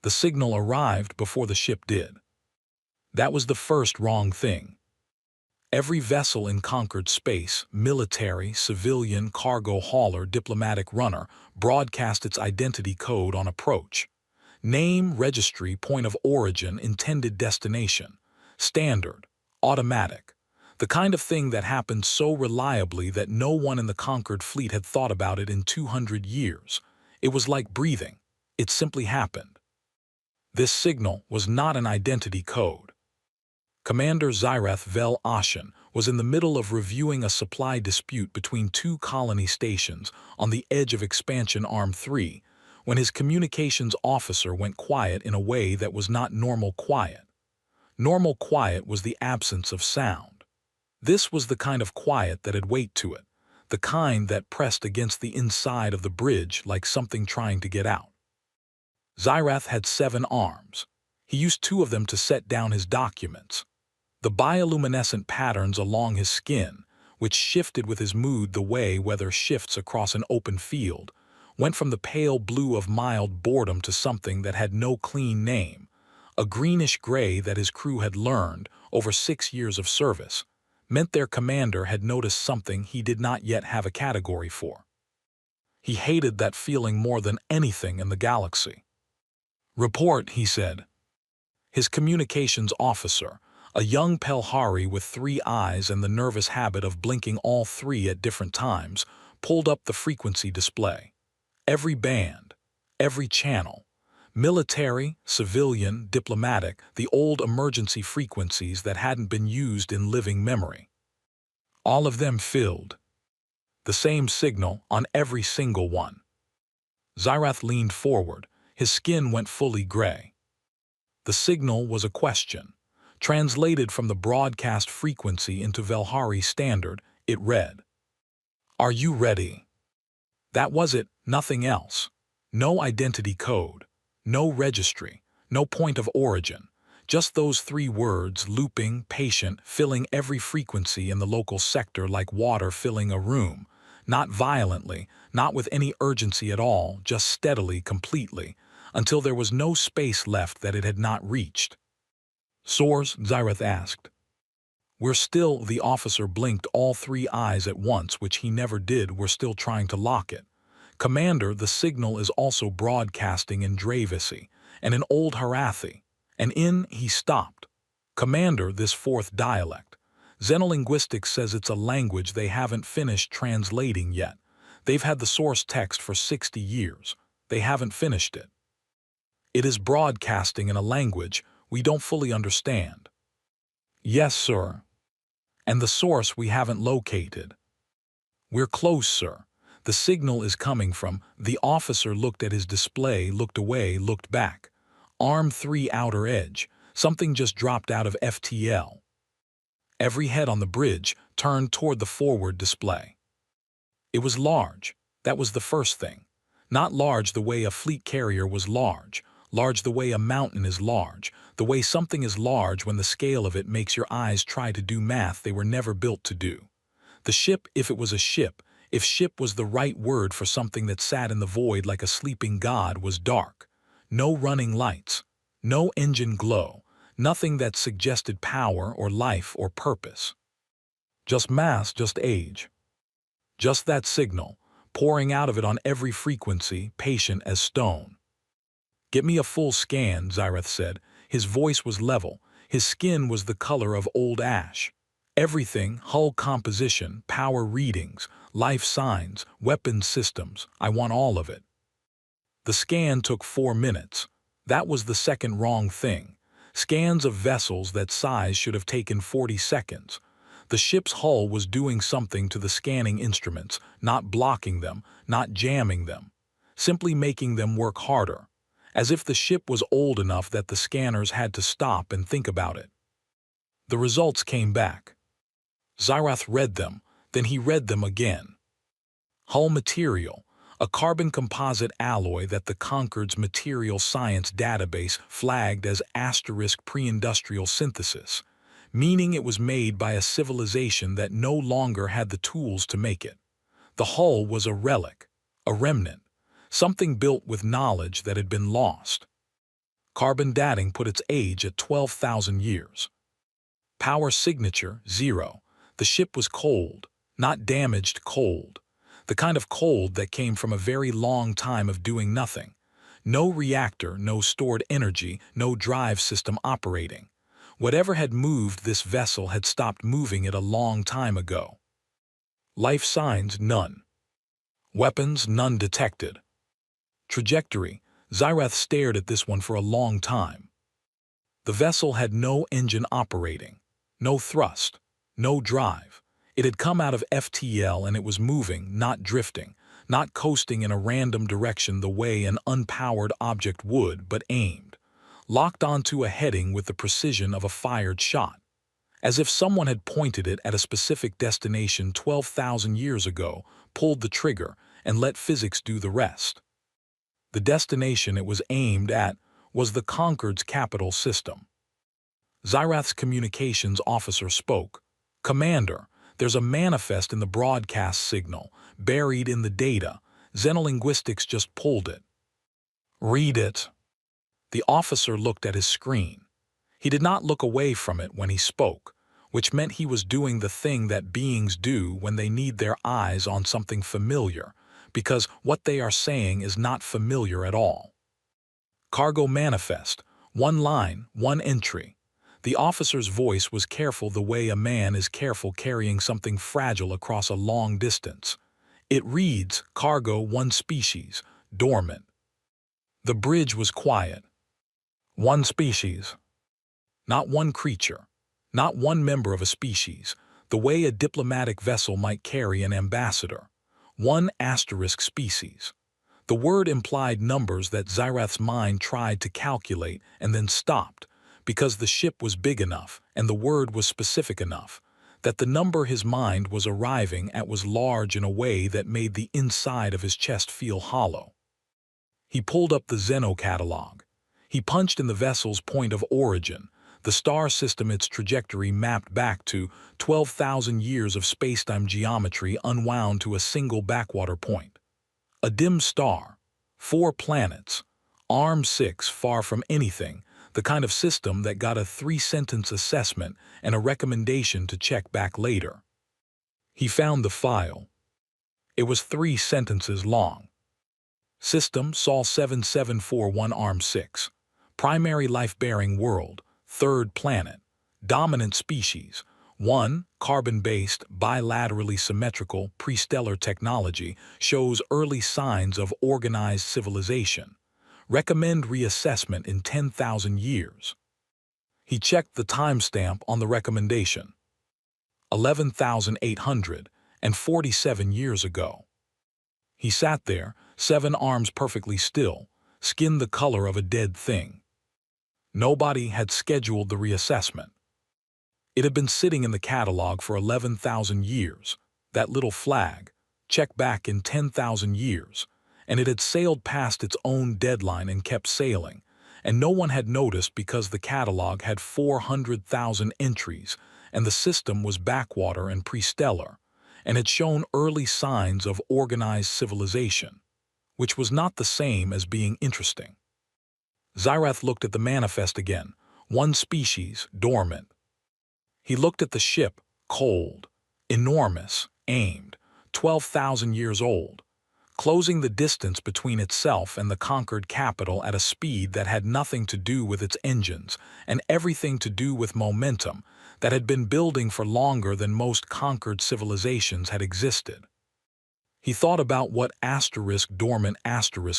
The signal arrived before the ship did. That was the first wrong thing. Every vessel in conquered space, military, civilian, cargo hauler, diplomatic runner, broadcast its identity code on approach. Name, registry, point of origin, intended destination. Standard. Automatic. The kind of thing that happened so reliably that no one in the conquered fleet had thought about it in 200 years. It was like breathing. It simply happened. This signal was not an identity code. Commander Zirath Vel Ashen was in the middle of reviewing a supply dispute between two colony stations on the edge of Expansion Arm 3 when his communications officer went quiet in a way that was not normal quiet. Normal quiet was the absence of sound. This was the kind of quiet that had weight to it, the kind that pressed against the inside of the bridge like something trying to get out. Zirath had 7 arms. He used 2 of them to set down his documents. The bioluminescent patterns along his skin, which shifted with his mood the way weather shifts across an open field, went from the pale blue of mild boredom to something that had no clean name, a greenish-gray that his crew had learned, over 6 years of service, meant their commander had noticed something he did not yet have a category for. He hated that feeling more than anything in the galaxy. "Report," he said. His communications officer, a young Pelhari with 3 eyes and the nervous habit of blinking all 3 at different times, pulled up the frequency display. Every band, every channel, military, civilian, diplomatic, the old emergency frequencies that hadn't been used in living memory. All of them filled. The same signal on every single one. Zirath leaned forward. His skin went fully gray. The signal was a question. Translated from the broadcast frequency into Velhari Standard, it read, "Are you ready?" That was it, nothing else. No identity code, no registry, no point of origin. Just those 3 words, looping, patient, filling every frequency in the local sector like water filling a room. Not violently, not with any urgency at all, just steadily, completely, until there was no space left that it had not reached. "Source?" Zirath asked. "We're still," the officer blinked, all 3 eyes at once, which he never did. "We're still trying to lock it. Commander, the signal is also broadcasting in Dravisi, and in Old Harathi, and in," he stopped. "Commander, this 4th dialect. Xenolinguistics says it's a language they haven't finished translating yet. They've had the source text for 60 years. They haven't finished it. It is broadcasting in a language we don't fully understand." "Yes, sir." "And the source we haven't located." "We're close, sir. The signal is coming from," the officer looked at his display, looked away, looked back. "Arm 3 outer edge. Something just dropped out of FTL." Every head on the bridge turned toward the forward display. It was large. That was the first thing. Not large the way a fleet carrier was large. Large the way a mountain is large, the way something is large when the scale of it makes your eyes try to do math they were never built to do. The ship, if it was a ship, if ship was the right word for something that sat in the void like a sleeping god, was dark. No running lights, no engine glow, nothing that suggested power or life or purpose. Just mass, just age. Just that signal, pouring out of it on every frequency, patient as stone. "Get me a full scan," Zirath said. His voice was level. His skin was the color of old ash. "Everything, hull composition, power readings, life signs, weapons systems, I want all of it." The scan took 4 minutes. That was the second wrong thing. Scans of vessels that size should have taken 40 seconds. The ship's hull was doing something to the scanning instruments, not blocking them, not jamming them, simply making them work harder. As if the ship was old enough that the scanners had to stop and think about it. The results came back. Zirath read them, then he read them again. Hull material, a carbon composite alloy that the Concord's material science database flagged as asterisk pre-industrial synthesis, meaning it was made by a civilization that no longer had the tools to make it. The hull was a relic, a remnant. Something built with knowledge that had been lost. Carbon dating put its age at 12,000 years. Power signature, 0. The ship was cold, not damaged cold. The kind of cold that came from a very long time of doing nothing. No reactor, no stored energy, no drive system operating. Whatever had moved this vessel had stopped moving it a long time ago. Life signs, none. Weapons, none detected. Trajectory, Xyrath stared at this one for a long time. The vessel had no engine operating, no thrust, no drive. It had come out of FTL and it was moving, not drifting, not coasting in a random direction the way an unpowered object would, but aimed, locked onto a heading with the precision of a fired shot, as if someone had pointed it at a specific destination 12,000 years ago, pulled the trigger, and let physics do the rest. The destination it was aimed at was the Concord's capital system. Xyrath's communications officer spoke. "Commander, there's a manifest in the broadcast signal, buried in the data. Xenolinguistics just pulled it." "Read it." The officer looked at his screen. He did not look away from it when he spoke, which meant he was doing the thing that beings do when they need their eyes on something familiar, because what they are saying is not familiar at all. Cargo manifest, one line, one entry. The officer's voice was careful the way a man is careful carrying something fragile across a long distance. It reads, cargo one species, dormant. The bridge was quiet. One species. Not one creature. Not one member of a species, the way a diplomatic vessel might carry an ambassador. One asterisk species. The word implied numbers that Xyrath's mind tried to calculate and then stopped, because the ship was big enough and the word was specific enough, that the number his mind was arriving at was large in a way that made the inside of his chest feel hollow. He pulled up the Xeno catalog. He punched in the vessel's point of origin, the star system its trajectory mapped back to 12,000 years of spacetime geometry unwound to a single backwater point. A dim star, 4 planets, arm 6 far from anything, the kind of system that got a 3-sentence assessment and a recommendation to check back later. He found the file. It was 3 sentences long. System Sol 7741 Arm 6. Primary life-bearing world, 3rd planet. Dominant species. 1. Carbon-based, bilaterally symmetrical, prestellar technology shows early signs of organized civilization. Recommend reassessment in 10,000 years. He checked the timestamp on the recommendation. 11,847 years ago. He sat there, 7 arms perfectly still, skin the color of a dead thing. Nobody had scheduled the reassessment. It had been sitting in the catalog for 11,000 years, that little flag, check back in 10,000 years, and it had sailed past its own deadline and kept sailing, and no one had noticed because the catalog had 400,000 entries, and the system was backwater and prestellar, and had shown early signs of organized civilization, which was not the same as being interesting. Xyrath looked at the manifest again, 1 species, dormant. He looked at the ship, cold, enormous, aimed, 12,000 years old, closing the distance between itself and the conquered capital at a speed that had nothing to do with its engines and everything to do with momentum that had been building for longer than most conquered civilizations had existed. He thought about what dormant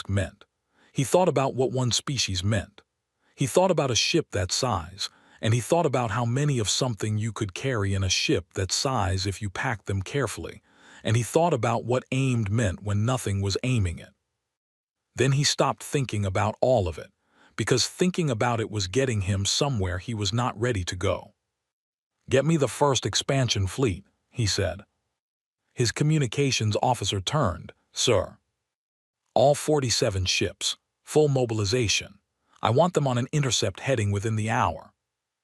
meant. He thought about what 1 species meant. He thought about a ship that size, and he thought about how many of something you could carry in a ship that size if you packed them carefully, and he thought about what aimed meant when nothing was aiming it. Then he stopped thinking about all of it, because thinking about it was getting him somewhere he was not ready to go. "Get me the first expansion fleet," he said. His communications officer turned. "Sir." "All 47 ships, full mobilization. I want them on an intercept heading within the hour."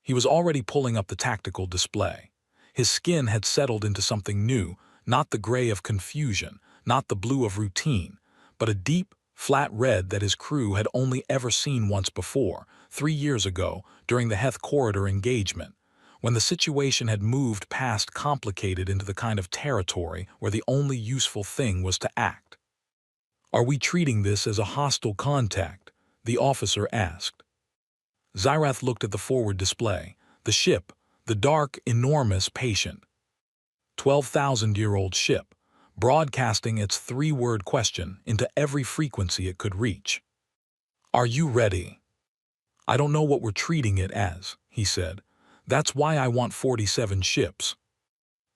He was already pulling up the tactical display. His skin had settled into something new, not the gray of confusion, not the blue of routine, but a deep, flat red that his crew had only ever seen once before, 3 years ago, during the Heth Corridor engagement, when the situation had moved past complicated into the kind of territory where the only useful thing was to act. "Are we treating this as a hostile contact?" the officer asked. Xyrath looked at the forward display. The ship, the dark, enormous, patient, 12,000-year-old ship, broadcasting its three-word question into every frequency it could reach. "Are you ready?" "I don't know what we're treating it as," he said. "That's why I want 47 ships."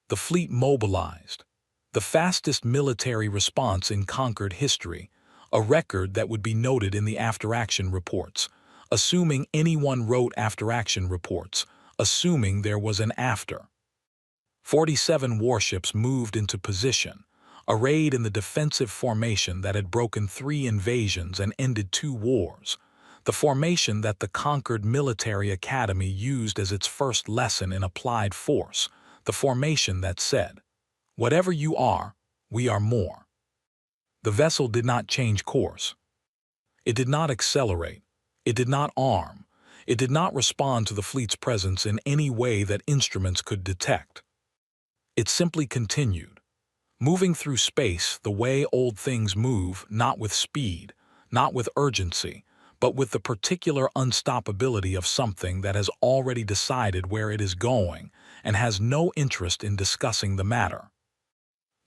The fleet mobilized. The fastest military response in conquered history, a record that would be noted in the after-action reports, assuming anyone wrote after-action reports, assuming there was an after. 47 warships moved into position, arrayed in the defensive formation that had broken 3 invasions and ended 2 wars, the formation that the conquered military academy used as its first lesson in applied force, the formation that said, "Whatever you are, we are more." The vessel did not change course. It did not accelerate. It did not arm. It did not respond to the fleet's presence in any way that instruments could detect. It simply continued, moving through space the way old things move, not with speed, not with urgency, but with the particular unstoppability of something that has already decided where it is going and has no interest in discussing the matter.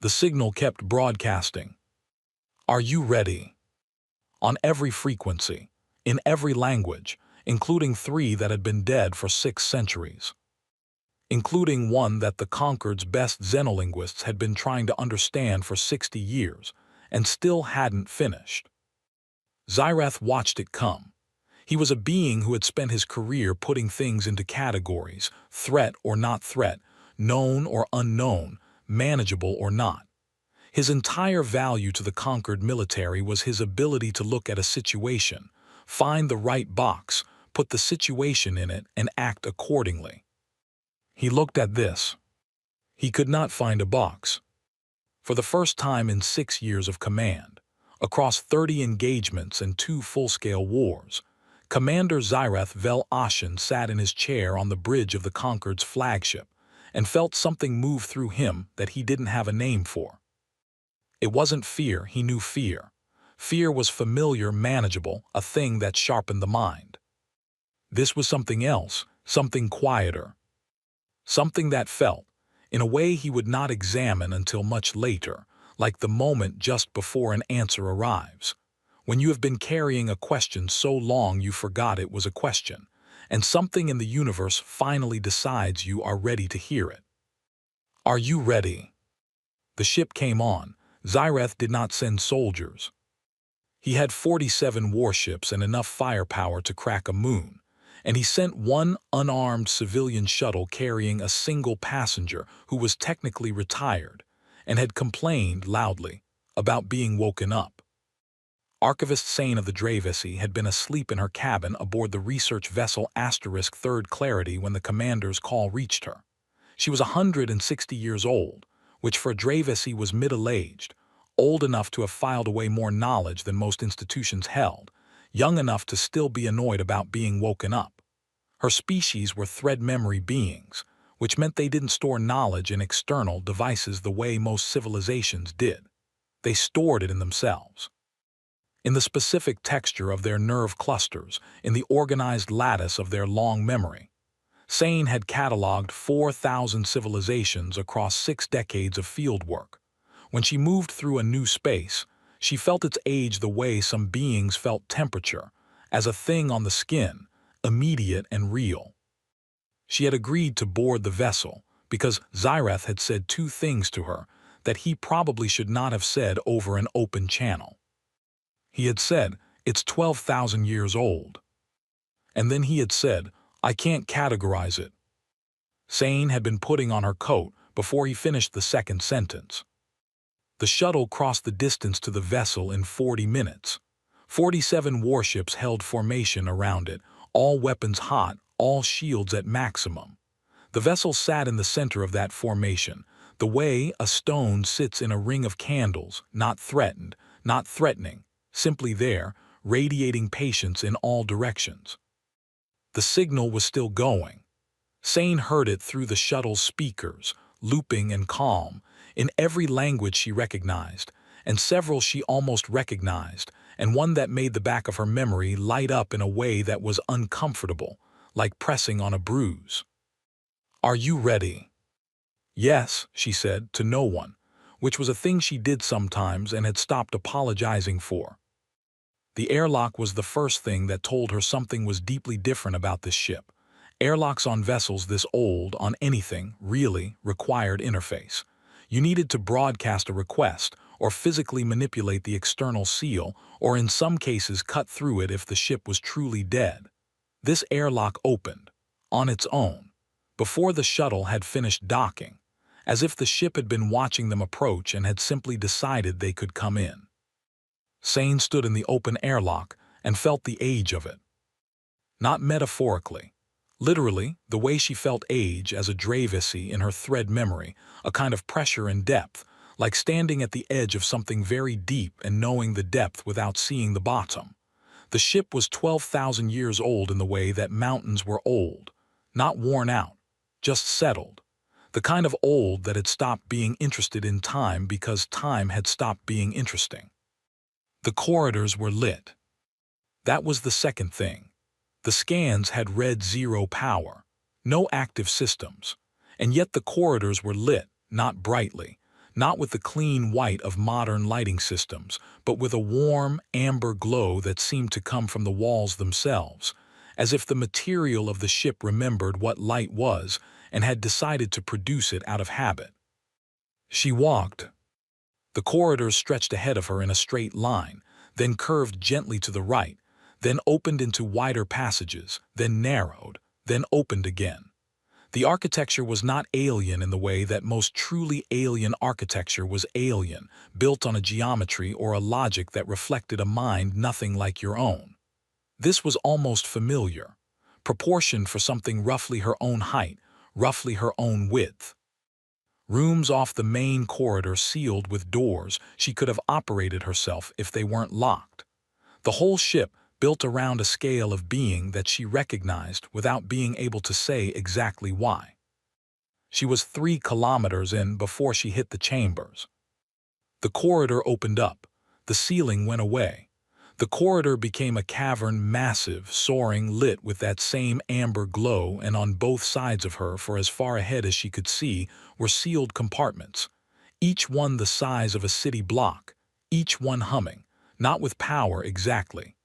The signal kept broadcasting. "Are you ready?" On every frequency, in every language, including 3 that had been dead for 6 centuries. Including one that the Concord's best xenolinguists had been trying to understand for 60 years and still hadn't finished. Xyrath watched it come. He was a being who had spent his career putting things into categories, threat or not threat, known or unknown, manageable or not. His entire value to the conquered military was his ability to look at a situation, find the right box, put the situation in it, and act accordingly. He looked at this. He could not find a box. For the first time in 6 years of command, across 30 engagements and 2 full-scale wars, Commander Xyrath Vel Ashen sat in his chair on the bridge of the Concord's flagship and felt something move through him that he didn't have a name for. It wasn't fear, he knew fear. Fear was familiar, manageable, a thing that sharpened the mind. This was something else, something quieter. Something that felt, in a way he would not examine until much later, like the moment just before an answer arrives. When you have been carrying a question so long you forgot it was a question, and something in the universe finally decides you are ready to hear it. "Are you ready?" The ship came on. Xyrath did not send soldiers. He had 47 warships and enough firepower to crack a moon, and he sent one unarmed civilian shuttle carrying a single passenger who was technically retired and had complained loudly about being woken up. Archivist Sane of the Dravesi had been asleep in her cabin aboard the research vessel Asterisk Third Clarity when the commander's call reached her. She was 160 years old, which for a Dravesi was middle-aged, old enough to have filed away more knowledge than most institutions held, young enough to still be annoyed about being woken up. Her species were thread memory beings, which meant they didn't store knowledge in external devices the way most civilizations did. They stored it in themselves. In the specific texture of their nerve clusters, in the organized lattice of their long memory. Sane had cataloged 4,000 civilizations across 6 decades of fieldwork. When she moved through a new space, she felt its age the way some beings felt temperature, as a thing on the skin, immediate and real. She had agreed to board the vessel because Xyrath had said 2 things to her that he probably should not have said over an open channel. He had said, "It's 12,000 years old." And then he had said, "I can't categorize it." Sane had been putting on her coat before he finished the second sentence. The shuttle crossed the distance to the vessel in 40 minutes. 47 warships held formation around it, all weapons hot, all shields at maximum. The vessel sat in the center of that formation, the way a stone sits in a ring of candles, not threatened, not threatening, simply there, radiating patience in all directions. The signal was still going. Sane heard it through the shuttle's speakers, looping and calm, in every language she recognized, and several she almost recognized, and one that made the back of her memory light up in a way that was uncomfortable, like pressing on a bruise. "Are you ready?" "Yes," she said, to no one, which was a thing she did sometimes and had stopped apologizing for. The airlock was the first thing that told her something was deeply different about this ship. Airlocks on vessels this old, on anything, really, required interface. You needed to broadcast a request, or physically manipulate the external seal, or in some cases cut through it if the ship was truly dead. This airlock opened, on its own, before the shuttle had finished docking, as if the ship had been watching them approach and had simply decided they could come in. Sane stood in the open airlock and felt the age of it. Not metaphorically. Literally, the way she felt age as a dravicy in her thread memory, a kind of pressure and depth, like standing at the edge of something very deep and knowing the depth without seeing the bottom. The ship was 12,000 years old in the way that mountains were old, not worn out, just settled. The kind of old that had stopped being interested in time because time had stopped being interesting. The corridors were lit. That was the second thing. The scans had read 0 power, no active systems, and yet the corridors were lit, not brightly, not with the clean white of modern lighting systems, but with a warm, amber glow that seemed to come from the walls themselves, as if the material of the ship remembered what light was and had decided to produce it out of habit. She walked. The corridors stretched ahead of her in a straight line, then curved gently to the right, then opened into wider passages, then narrowed, then opened again. The architecture was not alien in the way that most truly alien architecture was alien, built on a geometry or a logic that reflected a mind nothing like your own. This was almost familiar, proportioned for something roughly her own height, roughly her own width. Rooms off the main corridor sealed with doors she could have operated herself if they weren't locked. The whole ship built around a scale of being that she recognized without being able to say exactly why. She was 3 kilometers in before she hit the chambers. The corridor opened up. The ceiling went away. The corridor became a cavern, massive, soaring, lit with that same amber glow, and on both sides of her, for as far ahead as she could see, were sealed compartments, each one the size of a city block, each one humming, not with power exactly,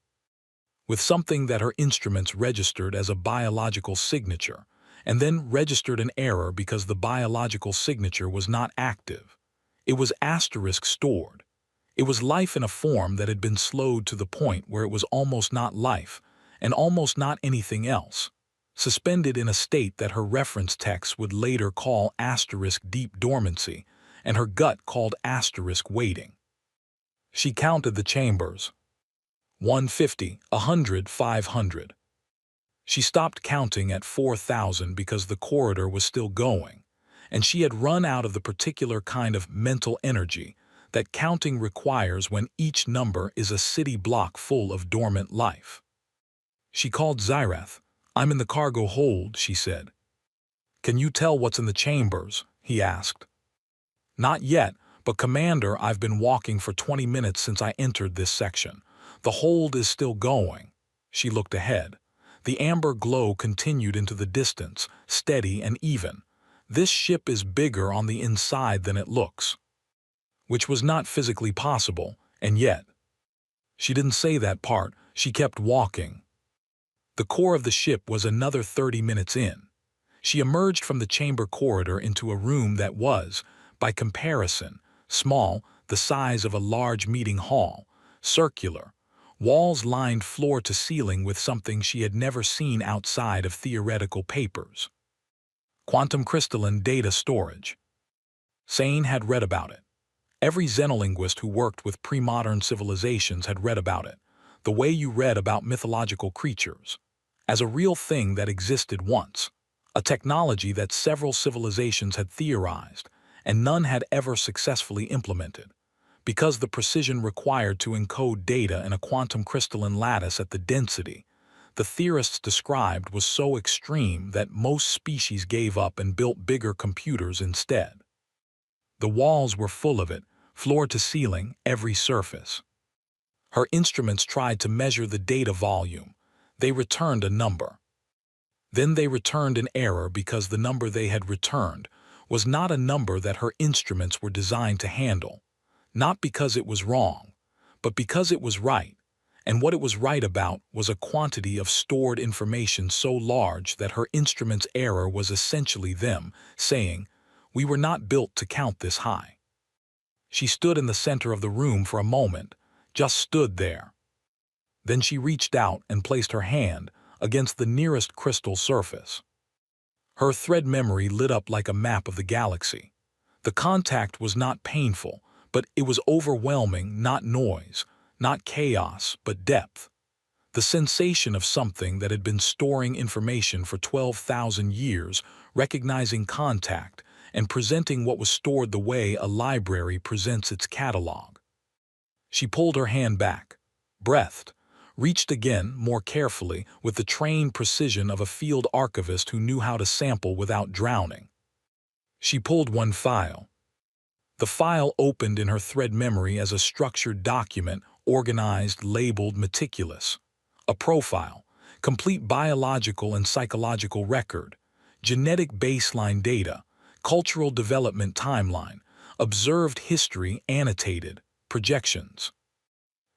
with something that her instruments registered as a biological signature, and then registered an error because the biological signature was not active. It was asterisk stored. It was life in a form that had been slowed to the point where it was almost not life, and almost not anything else, suspended in a state that her reference text would later call asterisk deep dormancy, and her gut called asterisk waiting. She counted the chambers. 150, 100, 500. She stopped counting at 4,000 because the corridor was still going, and she had run out of the particular kind of mental energy that counting requires when each number is a city block full of dormant life. She called Zyreth. "I'm in the cargo hold," she said. "Can you tell what's in the chambers?" he asked. "Not yet, but Commander, I've been walking for 20 minutes since I entered this section. The hold is still going." She looked ahead. The amber glow continued into the distance, steady and even. "This ship is bigger on the inside than it looks." Which was not physically possible, and yet. She didn't say that part, she kept walking. The core of the ship was another 30 minutes in. She emerged from the chamber corridor into a room that was, by comparison, small, the size of a large meeting hall, circular, walls lined floor to ceiling with something she had never seen outside of theoretical papers. Quantum crystalline data storage. Sane had read about it. Every xenolinguist who worked with pre-modern civilizations had read about it, the way you read about mythological creatures, as a real thing that existed once, a technology that several civilizations had theorized, and none had ever successfully implemented. Because the precision required to encode data in a quantum crystalline lattice at the density the theorists described was so extreme that most species gave up and built bigger computers instead. The walls were full of it, floor to ceiling, every surface. Her instruments tried to measure the data volume. They returned a number. Then they returned an error because the number they had returned was not a number that her instruments were designed to handle. Not because it was wrong, but because it was right. And what it was right about was a quantity of stored information so large that her instrument's error was essentially them saying, "We were not built to count this high." She stood in the center of the room for a moment, just stood there. Then she reached out and placed her hand against the nearest crystal surface. Her thread memory lit up like a map of the galaxy. The contact was not painful, but it was overwhelming, not noise, not chaos, but depth. The sensation of something that had been storing information for 12,000 years, recognizing contact, and presenting what was stored the way a library presents its catalog. She pulled her hand back, breathed, reached again more carefully with the trained precision of a field archivist who knew how to sample without drowning. She pulled one file. The file opened in her thread memory as a structured document, organized, labeled, meticulous. A profile, complete biological and psychological record, genetic baseline data, cultural development timeline, observed history annotated, projections.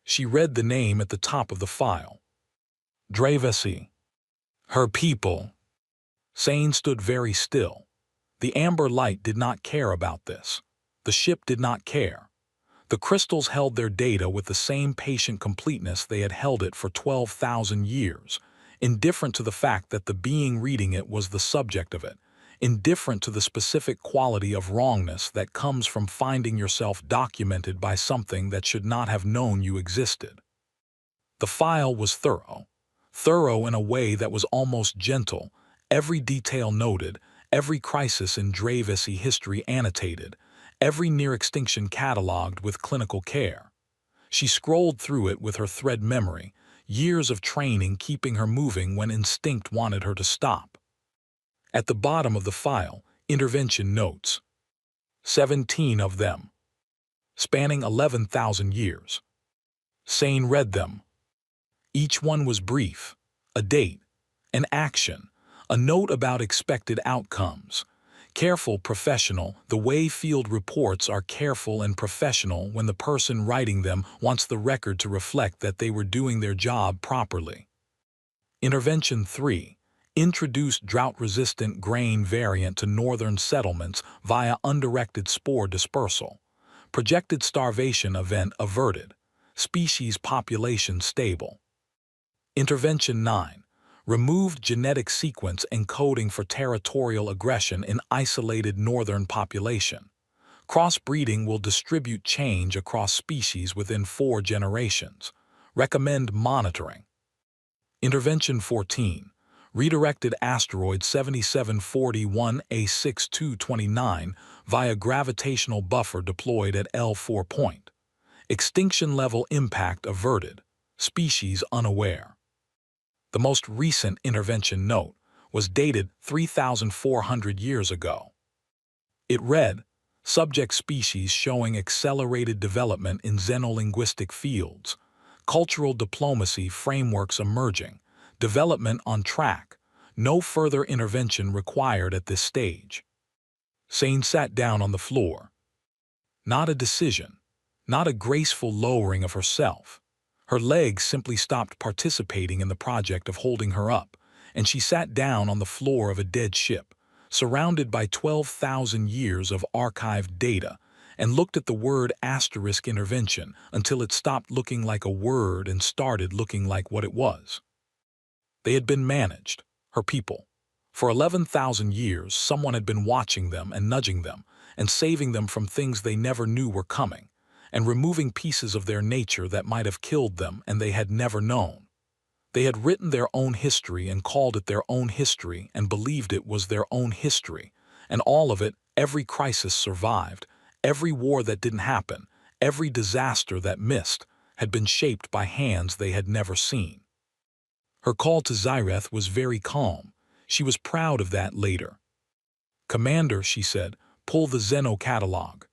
She read the name at the top of the file. Dravesi. Her people. Sane stood very still. The amber light did not care about this. The ship did not care. The crystals held their data with the same patient completeness they had held it for 12,000 years, indifferent to the fact that the being reading it was the subject of it, indifferent to the specific quality of wrongness that comes from finding yourself documented by something that should not have known you existed. The file was thorough in a way that was almost gentle, every detail noted, every crisis in Dravesi history annotated, every near-extinction catalogued with clinical care. She scrolled through it with her thread memory, years of training keeping her moving when instinct wanted her to stop. At the bottom of the file, intervention notes. 17 of them. Spanning 11,000 years. Sane read them. Each one was brief, a date, an action, a note about expected outcomes. Careful, professional, the way field reports are careful and professional when the person writing them wants the record to reflect that they were doing their job properly. Intervention 3. Introduced drought-resistant grain variant to northern settlements via undirected spore dispersal. Projected starvation event averted. Species population stable. Intervention 9. Removed genetic sequence encoding for territorial aggression in isolated northern population. Crossbreeding will distribute change across species within 4 generations. Recommend monitoring. Intervention 14. Redirected asteroid 7741 A6229 via gravitational buffer deployed at L4 point. Extinction level impact averted. Species unaware. The most recent intervention note was dated 3,400 years ago. It read, subject species showing accelerated development in xenolinguistic fields, cultural diplomacy frameworks emerging, development on track, no further intervention required at this stage. Sane sat down on the floor. Not a decision, not a graceful lowering of herself. Her legs simply stopped participating in the project of holding her up, and she sat down on the floor of a dead ship, surrounded by 12,000 years of archived data, and looked at the word asterisk intervention until it stopped looking like a word and started looking like what it was. They had been managed, her people. For 11,000 years, someone had been watching them and nudging them, and saving them from things they never knew were coming, and removing pieces of their nature that might have killed them and they had never known. They had written their own history and called it their own history and believed it was their own history, and all of it, every crisis survived, every war that didn't happen, Every disaster that missed had been shaped by hands they had never seen. Her call to Zyreth was very calm. She was proud of that later. "Commander," she said, "pull the Zeno catalog.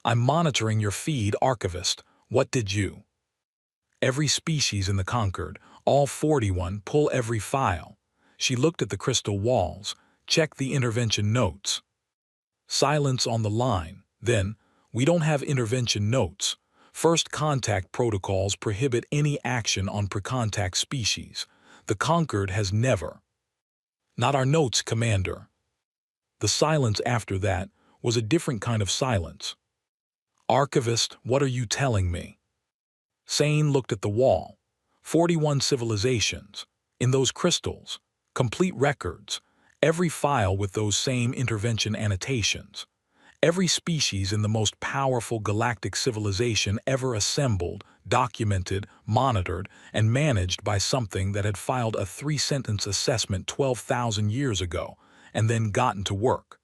I'm monitoring your feed, Archivist. What did you?" "Every species in the Concord, all 41, pull every file." She looked at the crystal walls, checked the intervention notes. Silence on the line. Then, "We don't have intervention notes. First contact protocols prohibit any action on pre-contact species. The Concord has never." "Not our notes, Commander." The silence after that was a different kind of silence. "Archivist, what are you telling me?" Sane looked at the wall. 41 civilizations. In those crystals. Complete records. Every file with those same intervention annotations. Every species in the most powerful galactic civilization ever assembled, documented, monitored, and managed by something that had filed a 3-sentence assessment 12,000 years ago, and then gotten to work.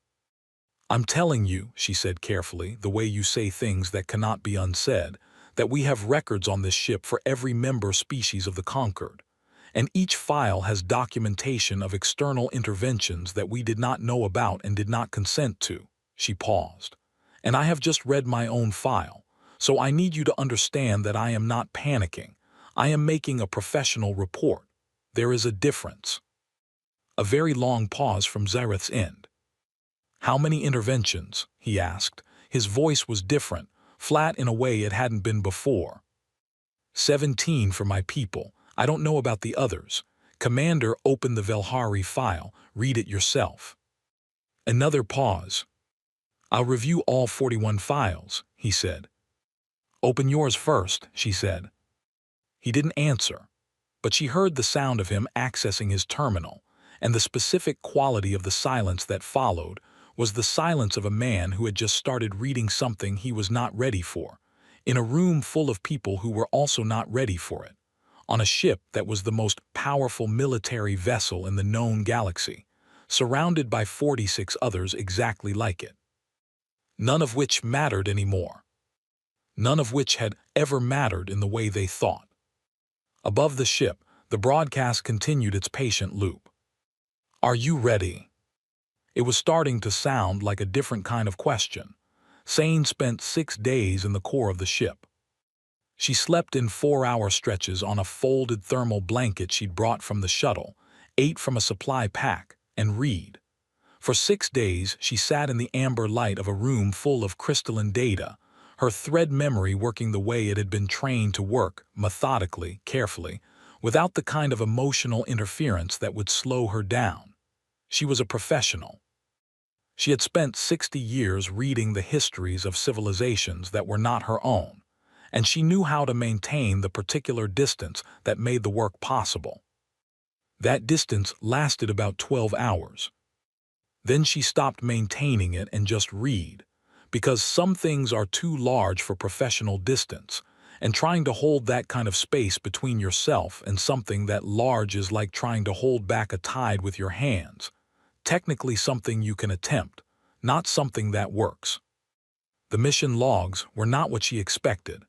"I'm telling you," she said carefully, the way you say things that cannot be unsaid, "that we have records on this ship for every member species of the Concord. And each file has documentation of external interventions that we did not know about and did not consent to." She paused. "And I have just read my own file, so I need you to understand that I am not panicking. I am making a professional report. There is a difference." A very long pause from Zyreth's end. "How many interventions?" he asked. His voice was different, flat in a way it hadn't been before. 17 for my people. I don't know about the others. Commander, open the Velhari file. Read it yourself." Another pause. "I'll review all 41 files," he said. "Open yours first," she said. He didn't answer, but she heard the sound of him accessing his terminal, and the specific quality of the silence that followed was the silence of a man who had just started reading something he was not ready for, in a room full of people who were also not ready for it, on a ship that was the most powerful military vessel in the known galaxy, surrounded by 46 others exactly like it. None of which mattered anymore. None of which had ever mattered in the way they thought. Above the ship, the broadcast continued its patient loop. "Are you ready?" It was starting to sound like a different kind of question. Sane spent 6 days in the core of the ship. She slept in 4-hour stretches on a folded thermal blanket she'd brought from the shuttle, ate from a supply pack, and read. For 6 days, she sat in the amber light of a room full of crystalline data, her thread memory working the way it had been trained to work, methodically, carefully, without the kind of emotional interference that would slow her down. She was a professional. She had spent 60 years reading the histories of civilizations that were not her own, and she knew how to maintain the particular distance that made the work possible. That distance lasted about 12 hours. Then she stopped maintaining it and just read, because some things are too large for professional distance, and trying to hold that kind of space between yourself and something that large is like trying to hold back a tide with your hands. Technically something you can attempt, not something that works. The mission logs were not what she expected.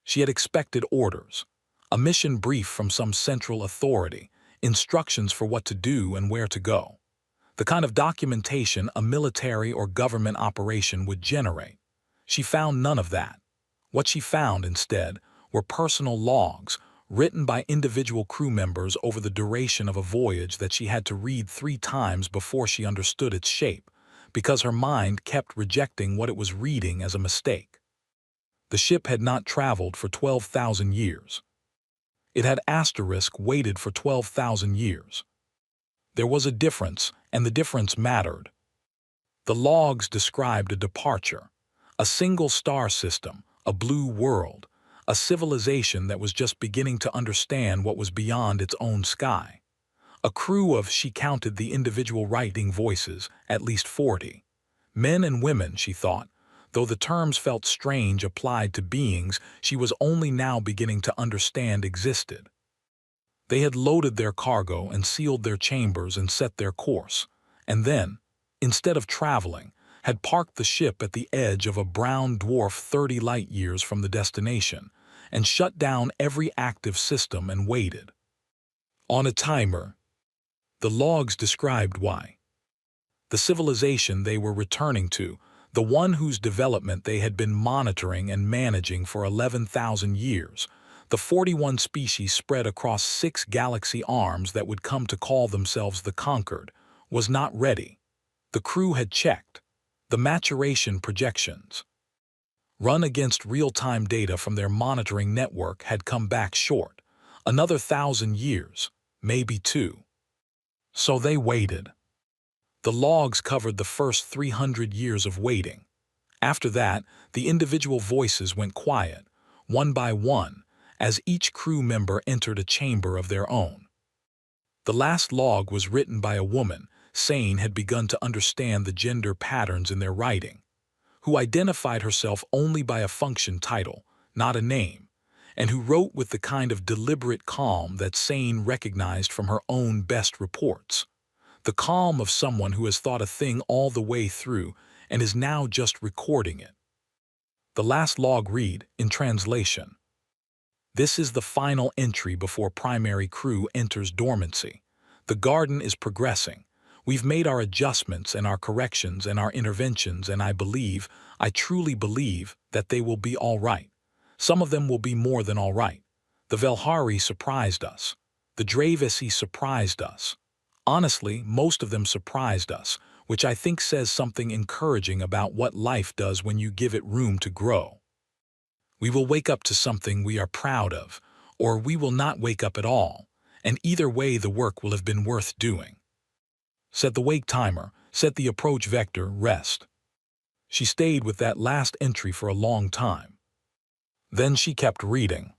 She had expected orders, a mission brief from some central authority, instructions for what to do and where to go. The kind of documentation a military or government operation would generate. She found none of that. What she found, instead, were personal logs, written by individual crew members over the duration of a voyage that she had to read 3 times before she understood its shape, because her mind kept rejecting what it was reading as a mistake. The ship had not traveled for 12,000 years. It had waited for 12,000 years. There was a difference, and the difference mattered. The logs described a departure, a single star system, a blue world, a civilization that was just beginning to understand what was beyond its own sky. A crew of, she counted the individual writing voices, at least 40. Men and women, she thought, though the terms felt strange applied to beings she was only now beginning to understand existed. They had loaded their cargo and sealed their chambers and set their course, and then, instead of traveling, had parked the ship at the edge of a brown dwarf 30 light-years from the destination, and shut down every active system and waited. On a timer, the logs described why. The civilization they were returning to, the one whose development they had been monitoring and managing for 11,000 years, the 41 species spread across 6 galaxy arms that would come to call themselves the Conquered, was not ready. The crew had checked. The maturation projections, run against real-time data from their monitoring network, had come back short. Another 1,000 years, maybe 2. So they waited. The logs covered the first 300 years of waiting. After that, the individual voices went quiet, one by one, as each crew member entered a chamber of their own. The last log was written by a woman. Sane had begun to understand the gender patterns in their writing, who identified herself only by a function title, not a name, and who wrote with the kind of deliberate calm that Sane recognized from her own best reports. The calm of someone who has thought a thing all the way through and is now just recording it. The last log read, in translation: "This is the final entry before primary crew enters dormancy. The garden is progressing. We've made our adjustments and our corrections and our interventions, and I truly believe, that they will be all right. Some of them will be more than all right. The Velhari surprised us. The Dravesi surprised us. Honestly, most of them surprised us, which I think says something encouraging about what life does when you give it room to grow. We will wake up to something we are proud of, or we will not wake up at all, and either way the work will have been worth doing." Set the wake timer, set the approach vector, rest. She stayed with that last entry for a long time. Then she kept reading.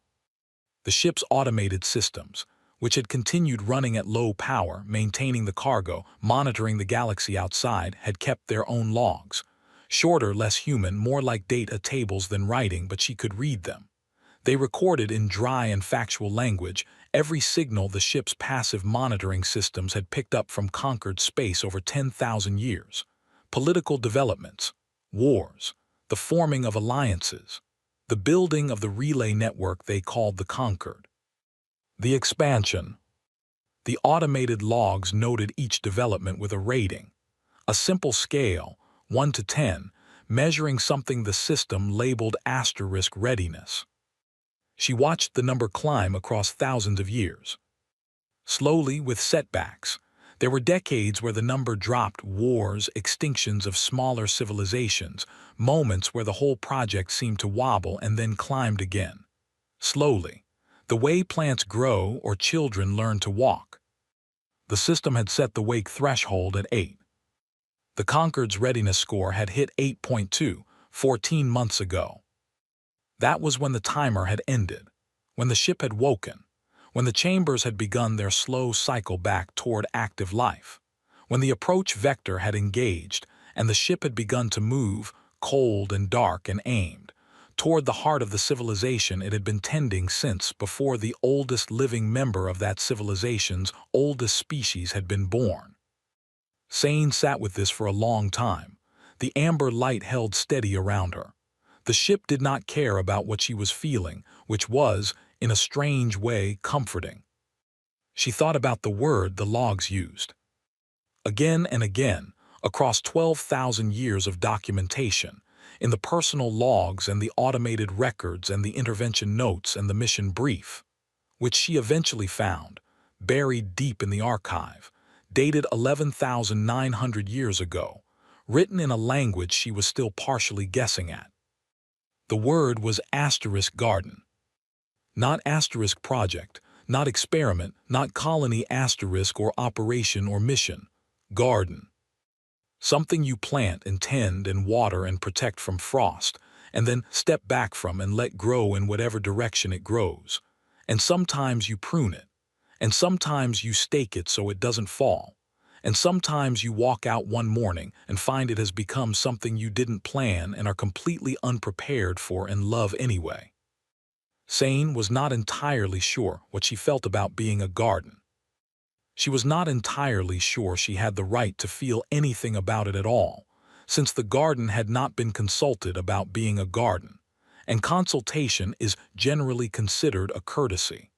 The ship's automated systems, which had continued running at low power, maintaining the cargo, monitoring the galaxy outside, had kept their own logs. Shorter, less human, more like data tables than writing, but she could read them. They recorded in dry and factual language every signal the ship's passive monitoring systems had picked up from conquered space over 10,000 years. Political developments, wars, the forming of alliances, the building of the relay network they called the Conquered. The expansion. The automated logs noted each development with a rating, a simple scale, 1 to 10, measuring something the system labeled asterisk readiness. She watched the number climb across thousands of years. Slowly, with setbacks. There were decades where the number dropped, wars, extinctions of smaller civilizations, moments where the whole project seemed to wobble and then climbed again. Slowly. The way plants grow or children learn to walk. The system had set the wake threshold at 8. The Conquered's readiness score had hit 8.2, 14 months ago. That was when the timer had ended, when the ship had woken, when the chambers had begun their slow cycle back toward active life, when the approach vector had engaged and the ship had begun to move, cold and dark and aimed, toward the heart of the civilization it had been tending since before the oldest living member of that civilization's oldest species had been born. Sane sat with this for a long time. The amber light held steady around her. The ship did not care about what she was feeling, which was, in a strange way, comforting. She thought about the word the logs used. Again and again, across 12,000 years of documentation, in the personal logs and the automated records and the intervention notes and the mission brief, which she eventually found, buried deep in the archive, dated 11,900 years ago, written in a language she was still partially guessing at. The word was asterisk garden. Not asterisk project, not experiment, not colony asterisk or operation or mission. Garden. Something you plant and tend and water and protect from frost, and then step back from and let grow in whatever direction it grows. And sometimes you prune it, and sometimes you stake it so it doesn't fall, and sometimes you walk out one morning and find it has become something you didn't plan and are completely unprepared for and love anyway. Sane was not entirely sure what she felt about being a garden. She was not entirely sure she had the right to feel anything about it at all. since the garden had not been consulted about being a garden, and consultation is generally considered a courtesy.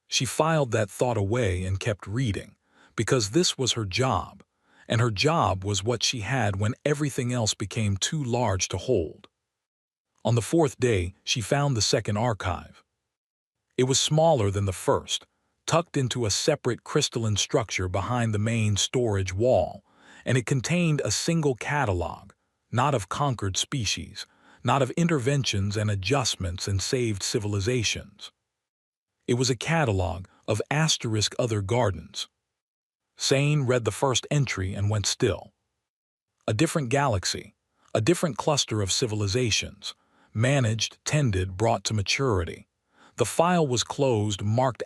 She filed that thought away and kept reading, because this was her job, and her job was what she had when everything else became too large to hold. On the fourth day, she found the second archive. It was smaller than the first, tucked into a separate crystalline structure behind the main storage wall, and it contained a single catalog, not of conquered species, not of interventions and adjustments and saved civilizations. It was a catalog of *other gardens. Sane read the first entry and went still. A different galaxy, a different cluster of civilizations, managed, tended, brought to maturity. The file was closed, marked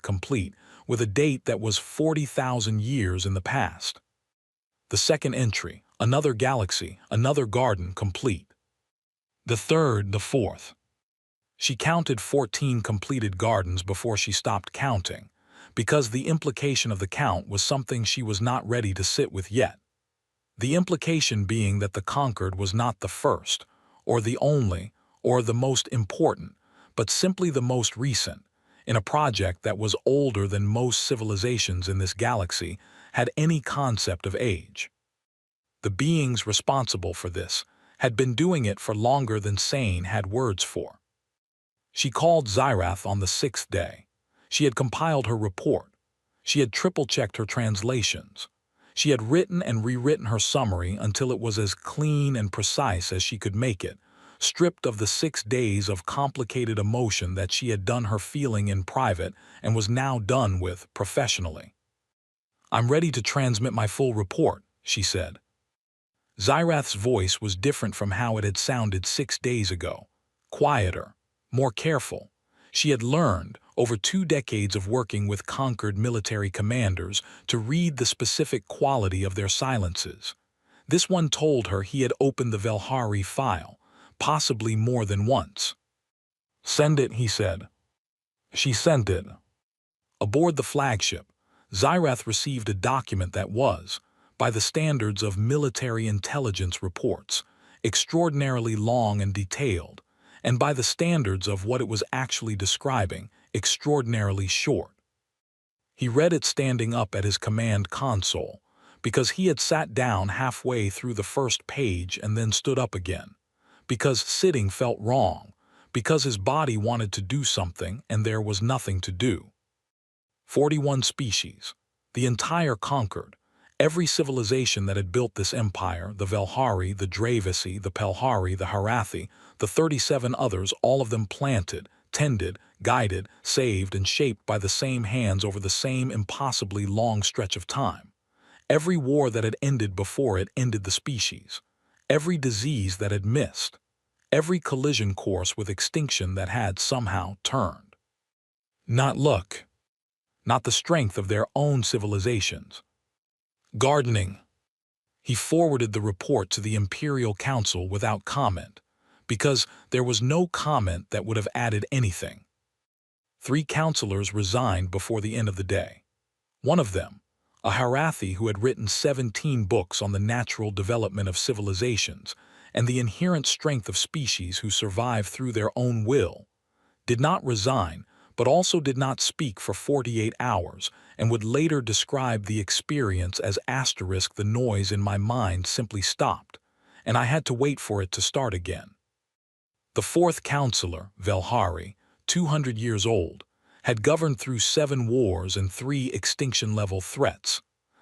*complete, with a date that was 40,000 years in the past. The second entry, another galaxy, another garden, complete. The third, the fourth. She counted 14 completed gardens before she stopped counting, because the implication of the count was something she was not ready to sit with yet. The implication being that the conquered was not the first, or the only, or the most important, but simply the most recent, in a project that was older than most civilizations in this galaxy had any concept of age. The beings responsible for this had been doing it for longer than Sane had words for. She called Xyrath on the 6th day. She had compiled her report. She had triple-checked her translations. She had written and rewritten her summary until it was as clean and precise as she could make it, stripped of the 6 days of complicated emotion that she had done her feeling in private and was now done with professionally. "I'm ready to transmit my full report," she said. Xyrath's voice was different from how it had sounded 6 days ago, quieter, more careful. She had learned, over 2 decades of working with conquered military commanders, to read the specific quality of their silences. This one told her he had opened the Velhari file, possibly more than once. "Send it," he said. She sent it. Aboard the flagship, Xyrath received a document that was, by the standards of military intelligence reports, extraordinarily long and detailed, and by the standards of what it was actually describing, extraordinarily short. He read it standing up at his command console, because he had sat down halfway through the first page and then stood up again, because sitting felt wrong, because his body wanted to do something and there was nothing to do. 41 species, the entire conquered, every civilization that had built this empire, the Velhari, the Dravisi, the Pelhari, the Harathi, the 37 others, all of them planted, tended, guided, saved, and shaped by the same hands over the same impossibly long stretch of time. Every war that had ended before it ended the species. Every disease that had missed. Every collision course with extinction that had somehow turned. Not luck. Not the strength of their own civilizations. Gardening. He forwarded the report to the Imperial Council without comment, because there was no comment that would have added anything. 3 counselors resigned before the end of the day. One of them, a Harathi who had written 17 books on the natural development of civilizations and the inherent strength of species who survive through their own will, did not resign, but also did not speak for 48 hours and would later describe the experience as the noise in my mind simply stopped, and I had to wait for it to start again. The 4th counselor, Velhari, 200 years old, had governed through 7 wars and 3 extinction-level threats,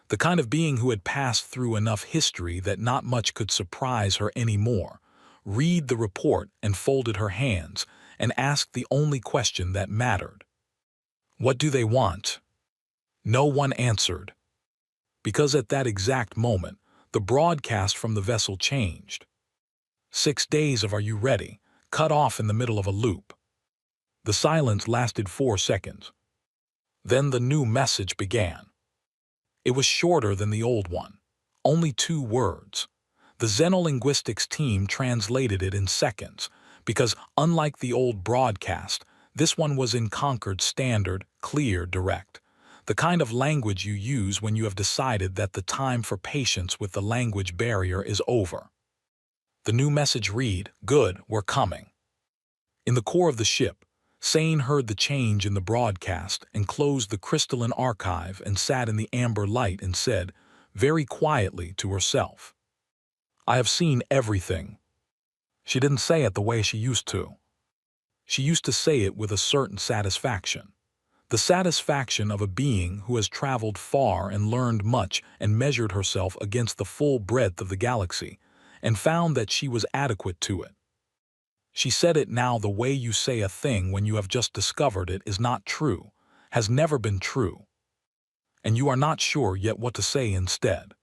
the kind of being who had passed through enough history that not much could surprise her anymore, read the report and folded her hands and asked the only question that mattered. "What do they want?" No one answered. Because at that exact moment, the broadcast from the vessel changed. 6 days of "Are you ready?" cut off in the middle of a loop. The silence lasted 4 seconds. Then the new message began. It was shorter than the old one, only 2 words. The xenolinguistics team translated it in seconds, because unlike the old broadcast, this one was in Concord standard, clear, direct. The kind of language you use when you have decided that the time for patience with the language barrier is over. The new message read, "Good, we're coming." In the core of the ship, Sane heard the change in the broadcast and closed the crystalline archive and sat in the amber light and said, very quietly to herself, "I have seen everything." She didn't say it the way she used to. She used to say it with a certain satisfaction. The satisfaction of a being who has traveled far and learned much and measured herself against the full breadth of the galaxy, and found that she was adequate to it. She said it now the way you say a thing when you have just discovered it is not true, has never been true, and you are not sure yet what to say instead.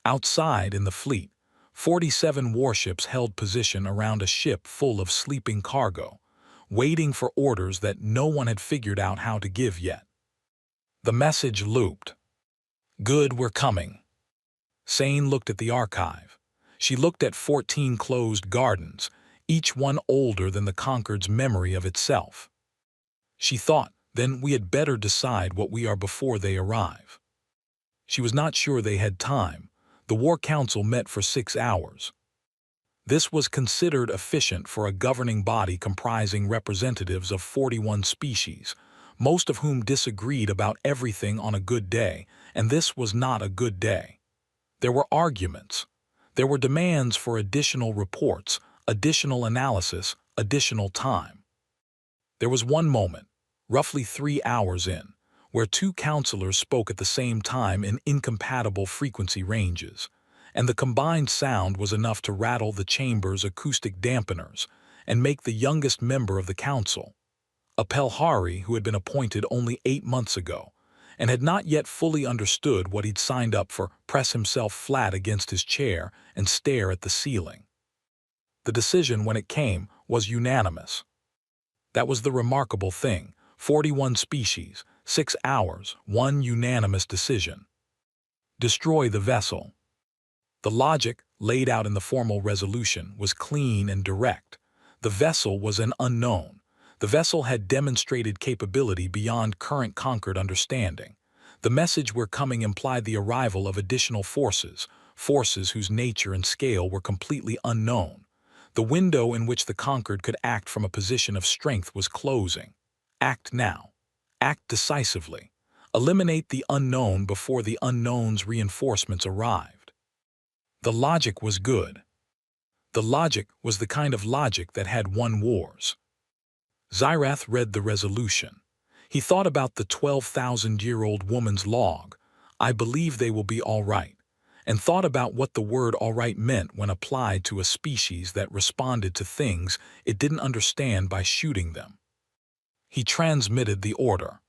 Outside in the fleet, 47 warships held position around a ship full of sleeping cargo, waiting for orders that no one had figured out how to give yet. The message looped. "Good, we're coming." Sane looked at the archive. She looked at 14 closed gardens, each one older than the Concord's memory of itself. She thought, then we had better decide what we are before they arrive. She was not sure they had time. The War Council met for 6 hours. This was considered efficient for a governing body comprising representatives of 41 species, most of whom disagreed about everything on a good day, and this was not a good day. There were arguments. There were demands for additional reports, additional analysis, additional time. There was one moment, roughly 3 hours in, where 2 counselors spoke at the same time in incompatible frequency ranges, and the combined sound was enough to rattle the chamber's acoustic dampeners and make the youngest member of the council, a Pelhari who had been appointed only 8 months ago and had not yet fully understood what he'd signed up for, press himself flat against his chair and stare at the ceiling. The decision, when it came, was unanimous. That was the remarkable thing. 41 species, 6 hours, one unanimous decision. Destroy the vessel. The logic, laid out in the formal resolution, was clean and direct. The vessel was an unknown. The vessel had demonstrated capability beyond current Concord understanding. The message "we're coming" implied the arrival of additional forces, forces whose nature and scale were completely unknown. The window in which the Concord could act from a position of strength was closing. Act now. Act decisively. Eliminate the unknown before the unknown's reinforcements arrived. The logic was good. The logic was the kind of logic that had won wars. Xyrath read the resolution. He thought about the 12,000-year-old woman's log, "I believe they will be all right," and thought about what the word "all right" meant when applied to a species that responded to things it didn't understand by shooting them. He transmitted the order.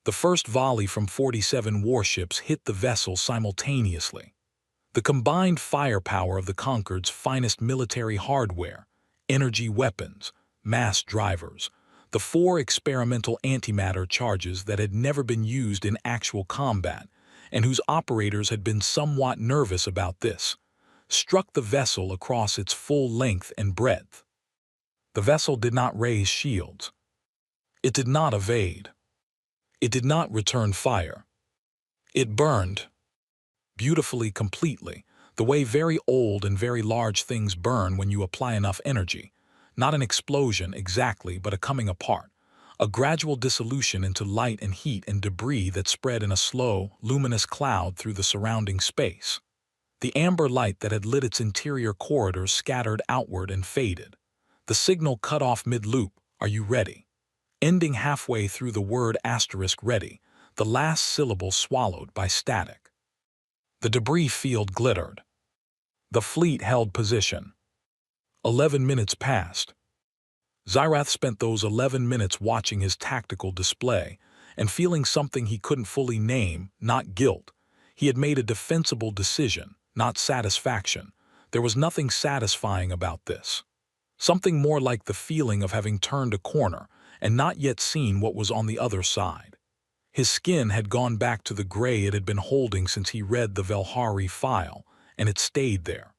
The first volley from 47 warships hit the vessel simultaneously. The combined firepower of the Concord's finest military hardware, energy weapons, mass drivers, the 4 experimental antimatter charges that had never been used in actual combat, and whose operators had been somewhat nervous about this, struck the vessel across its full length and breadth. The vessel did not raise shields. It did not evade. It did not return fire. It burned. Beautifully, completely, the way very old and very large things burn when you apply enough energy. Not an explosion exactly, but a coming apart, a gradual dissolution into light and heat and debris that spread in a slow, luminous cloud through the surrounding space. The amber light that had lit its interior corridors scattered outward and faded. The signal cut off mid-loop, "Are you ready?" Ending halfway through the word *ready, the last syllable swallowed by static. The debris field glittered. The fleet held position. 11 minutes passed. Xyrath spent those 11 minutes watching his tactical display and feeling something he couldn't fully name, not guilt. He had made a defensible decision, not satisfaction. There was nothing satisfying about this. Something more like the feeling of having turned a corner and not yet seen what was on the other side. His skin had gone back to the gray it had been holding since he read the Velhari file, and it stayed there.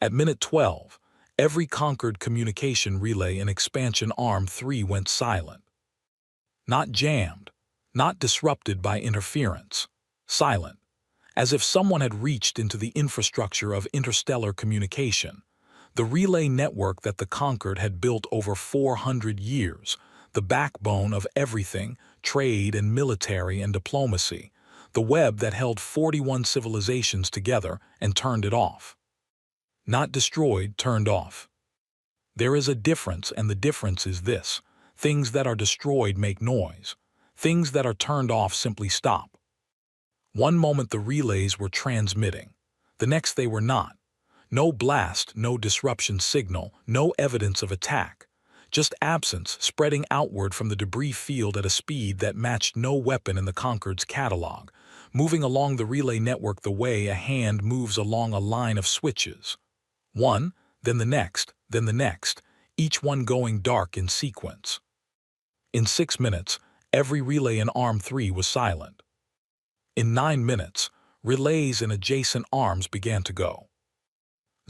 At minute 12, every Concord communication relay in Expansion Arm 3 went silent. Not jammed, not disrupted by interference, silent, as if someone had reached into the infrastructure of interstellar communication. The relay network that the Concord had built over 400 years, the backbone of everything, trade and military and diplomacy, the web that held 41 civilizations together and turned it off. Not destroyed, turned off. There is a difference, and the difference is this: things that are destroyed make noise. Things that are turned off simply stop. One moment the relays were transmitting, the next they were not. No blast, no disruption signal, no evidence of attack. Just absence spreading outward from the debris field at a speed that matched no weapon in the Concord's catalog, moving along the relay network the way a hand moves along a line of switches. One, then the next, each one going dark in sequence. In 6 minutes, every relay in Arm 3 was silent. In 9 minutes, relays in adjacent arms began to go.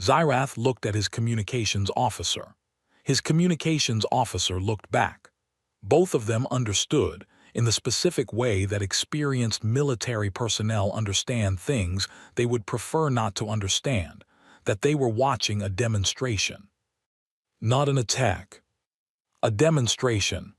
Xyrath looked at his communications officer. His communications officer looked back. Both of them understood, in the specific way that experienced military personnel understand things they would prefer not to understand, that they were watching a demonstration. Not an attack. A demonstration.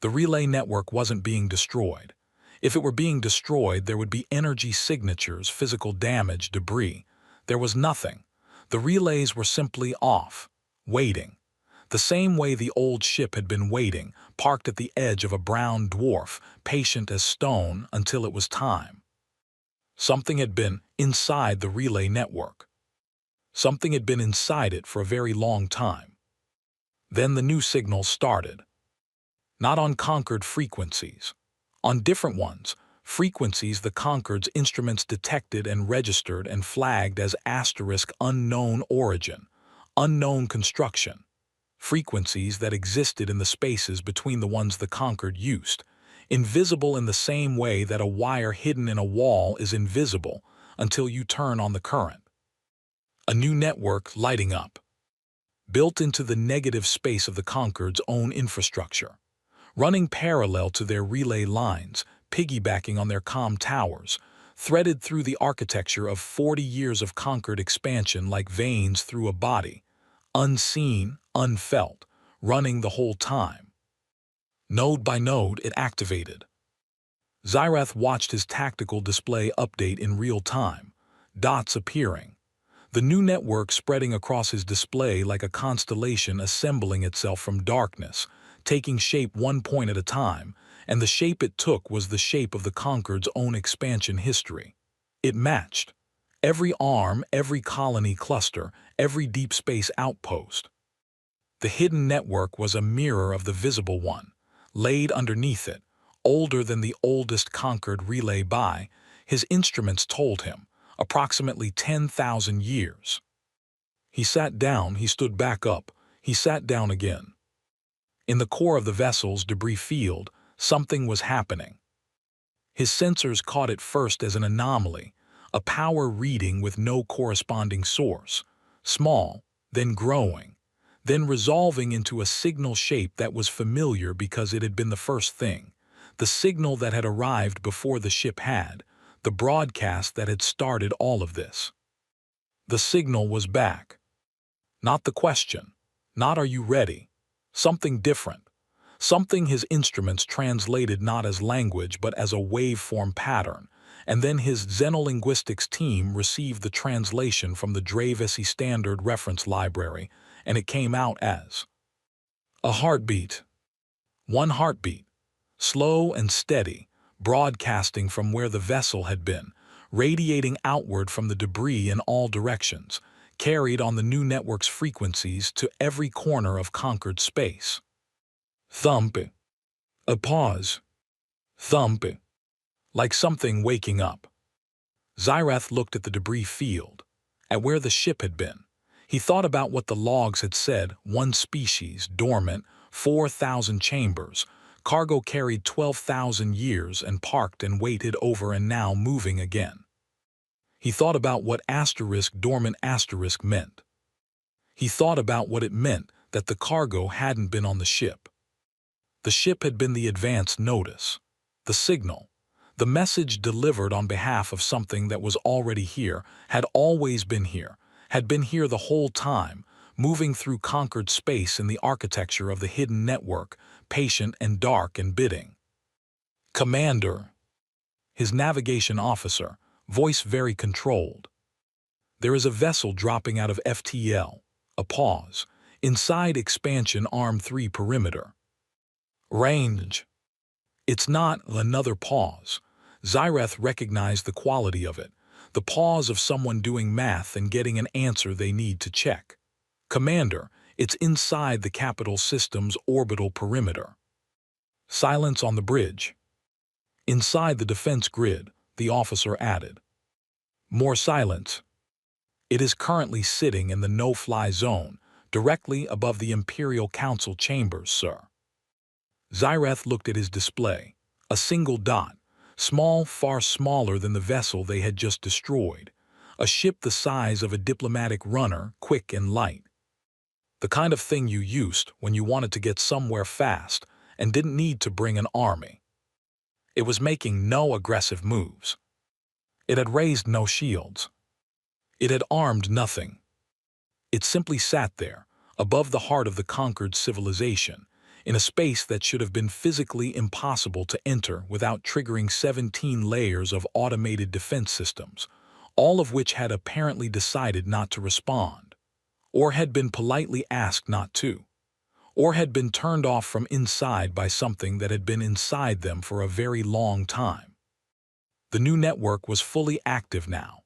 The relay network wasn't being destroyed. If it were being destroyed, there would be energy signatures, physical damage, debris. There was nothing. The relays were simply off, waiting. The same way the old ship had been waiting, parked at the edge of a brown dwarf, patient as stone until it was time. Something had been inside the relay network. Something had been inside it for a very long time. Then the new signals started. Not on Concord frequencies. On different ones, frequencies the Concord's instruments detected and registered and flagged as *unknown origin, unknown construction. Frequencies that existed in the spaces between the ones the Concord used, invisible in the same way that a wire hidden in a wall is invisible until you turn on the current. A new network lighting up, built into the negative space of the Concord's own infrastructure, running parallel to their relay lines, piggybacking on their comm towers, threaded through the architecture of 40 years of Concord expansion like veins through a body, unseen, unfelt, running the whole time. Node by node, it activated. Xyrath watched his tactical display update in real time, dots appearing. The new network spreading across his display like a constellation assembling itself from darkness, taking shape one point at a time, and the shape it took was the shape of the Concord's own expansion history. It matched. Every arm, every colony cluster, every deep space outpost. The hidden network was a mirror of the visible one, laid underneath it, older than the oldest Concord relay by, his instruments told him, approximately 10,000 years. He sat down, he stood back up, he sat down again. In the core of the vessel's debris field, something was happening. His sensors caught it first as an anomaly, a power reading with no corresponding source, small, then growing, then resolving into a signal shape that was familiar because it had been the first thing, the signal that had arrived before the ship had, the broadcast that had started all of this. The signal was back. Not the question, not "Are you ready?" Something different. Something his instruments translated not as language but as a waveform pattern, and then his xenolinguistics team received the translation from the Dravesi Standard Reference Library, and it came out as a heartbeat. One heartbeat, slow and steady, broadcasting from where the vessel had been, radiating outward from the debris in all directions, carried on the new network's frequencies to every corner of Concord space. Thump. A pause. Thump. Like something waking up. Xyrath looked at the debris field, at where the ship had been. He thought about what the logs had said: one species, dormant, 4,000 chambers, cargo carried 12,000 years and parked and waited over and now moving again. He thought about what *dormant* meant. He thought about what it meant that the cargo hadn't been on the ship. The ship had been the advance notice. The signal, the message delivered on behalf of something that was already here, had always been here, had been here the whole time, moving through conquered space in the architecture of the hidden network, patient and dark in bidding. Commander, his navigation officer, voice very controlled. There is a vessel dropping out of FTL. A pause. Inside expansion Arm 3 perimeter. Range. It's not another pause. Zyreth recognized the quality of it, the pause of someone doing math and getting an answer they need to check. Commander, it's inside the capital system's orbital perimeter. Silence on the bridge. Inside the defense grid, the officer added. More silence. It is currently sitting in the no-fly zone, directly above the Imperial Council chambers, sir. Zyreth looked at his display. A single dot, small, far smaller than the vessel they had just destroyed. A ship the size of a diplomatic runner, quick and light. The kind of thing you used when you wanted to get somewhere fast and didn't need to bring an army. It was making no aggressive moves. It had raised no shields. It had armed nothing. It simply sat there, above the heart of the conquered civilization, in a space that should have been physically impossible to enter without triggering 17 layers of automated defense systems, all of which had apparently decided not to respond, or had been politely asked not to, or had been turned off from inside by something that had been inside them for a very long time. The new network was fully active now.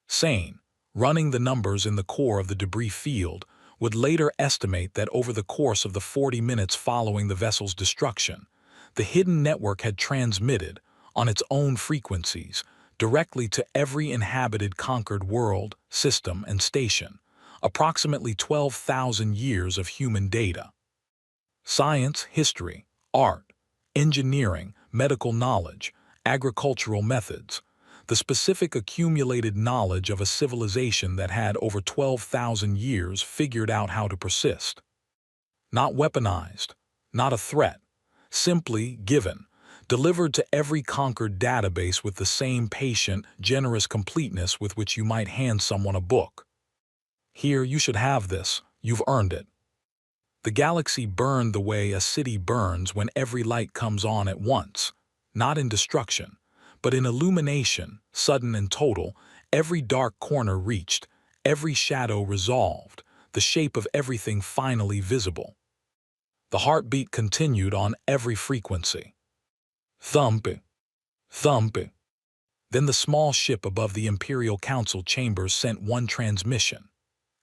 Sane, running the numbers in the core of the debris field, would later estimate that over the course of the 40 minutes following the vessel's destruction, the hidden network had transmitted, on its own frequencies, directly to every inhabited conquered world, system, and station, approximately 12,000 years of human data. Science, history, art, engineering, medical knowledge, agricultural methods, the specific accumulated knowledge of a civilization that had over 12,000 years figured out how to persist. Not weaponized, not a threat, simply given, delivered to every conquered database with the same patient, generous completeness with which you might hand someone a book. Here, you should have this, you've earned it. The galaxy burned the way a city burns when every light comes on at once, not in destruction, but in illumination, sudden and total, every dark corner reached, every shadow resolved, the shape of everything finally visible. The heartbeat continued on every frequency. Thump, thump. Then the small ship above the Imperial Council chambers sent one transmission.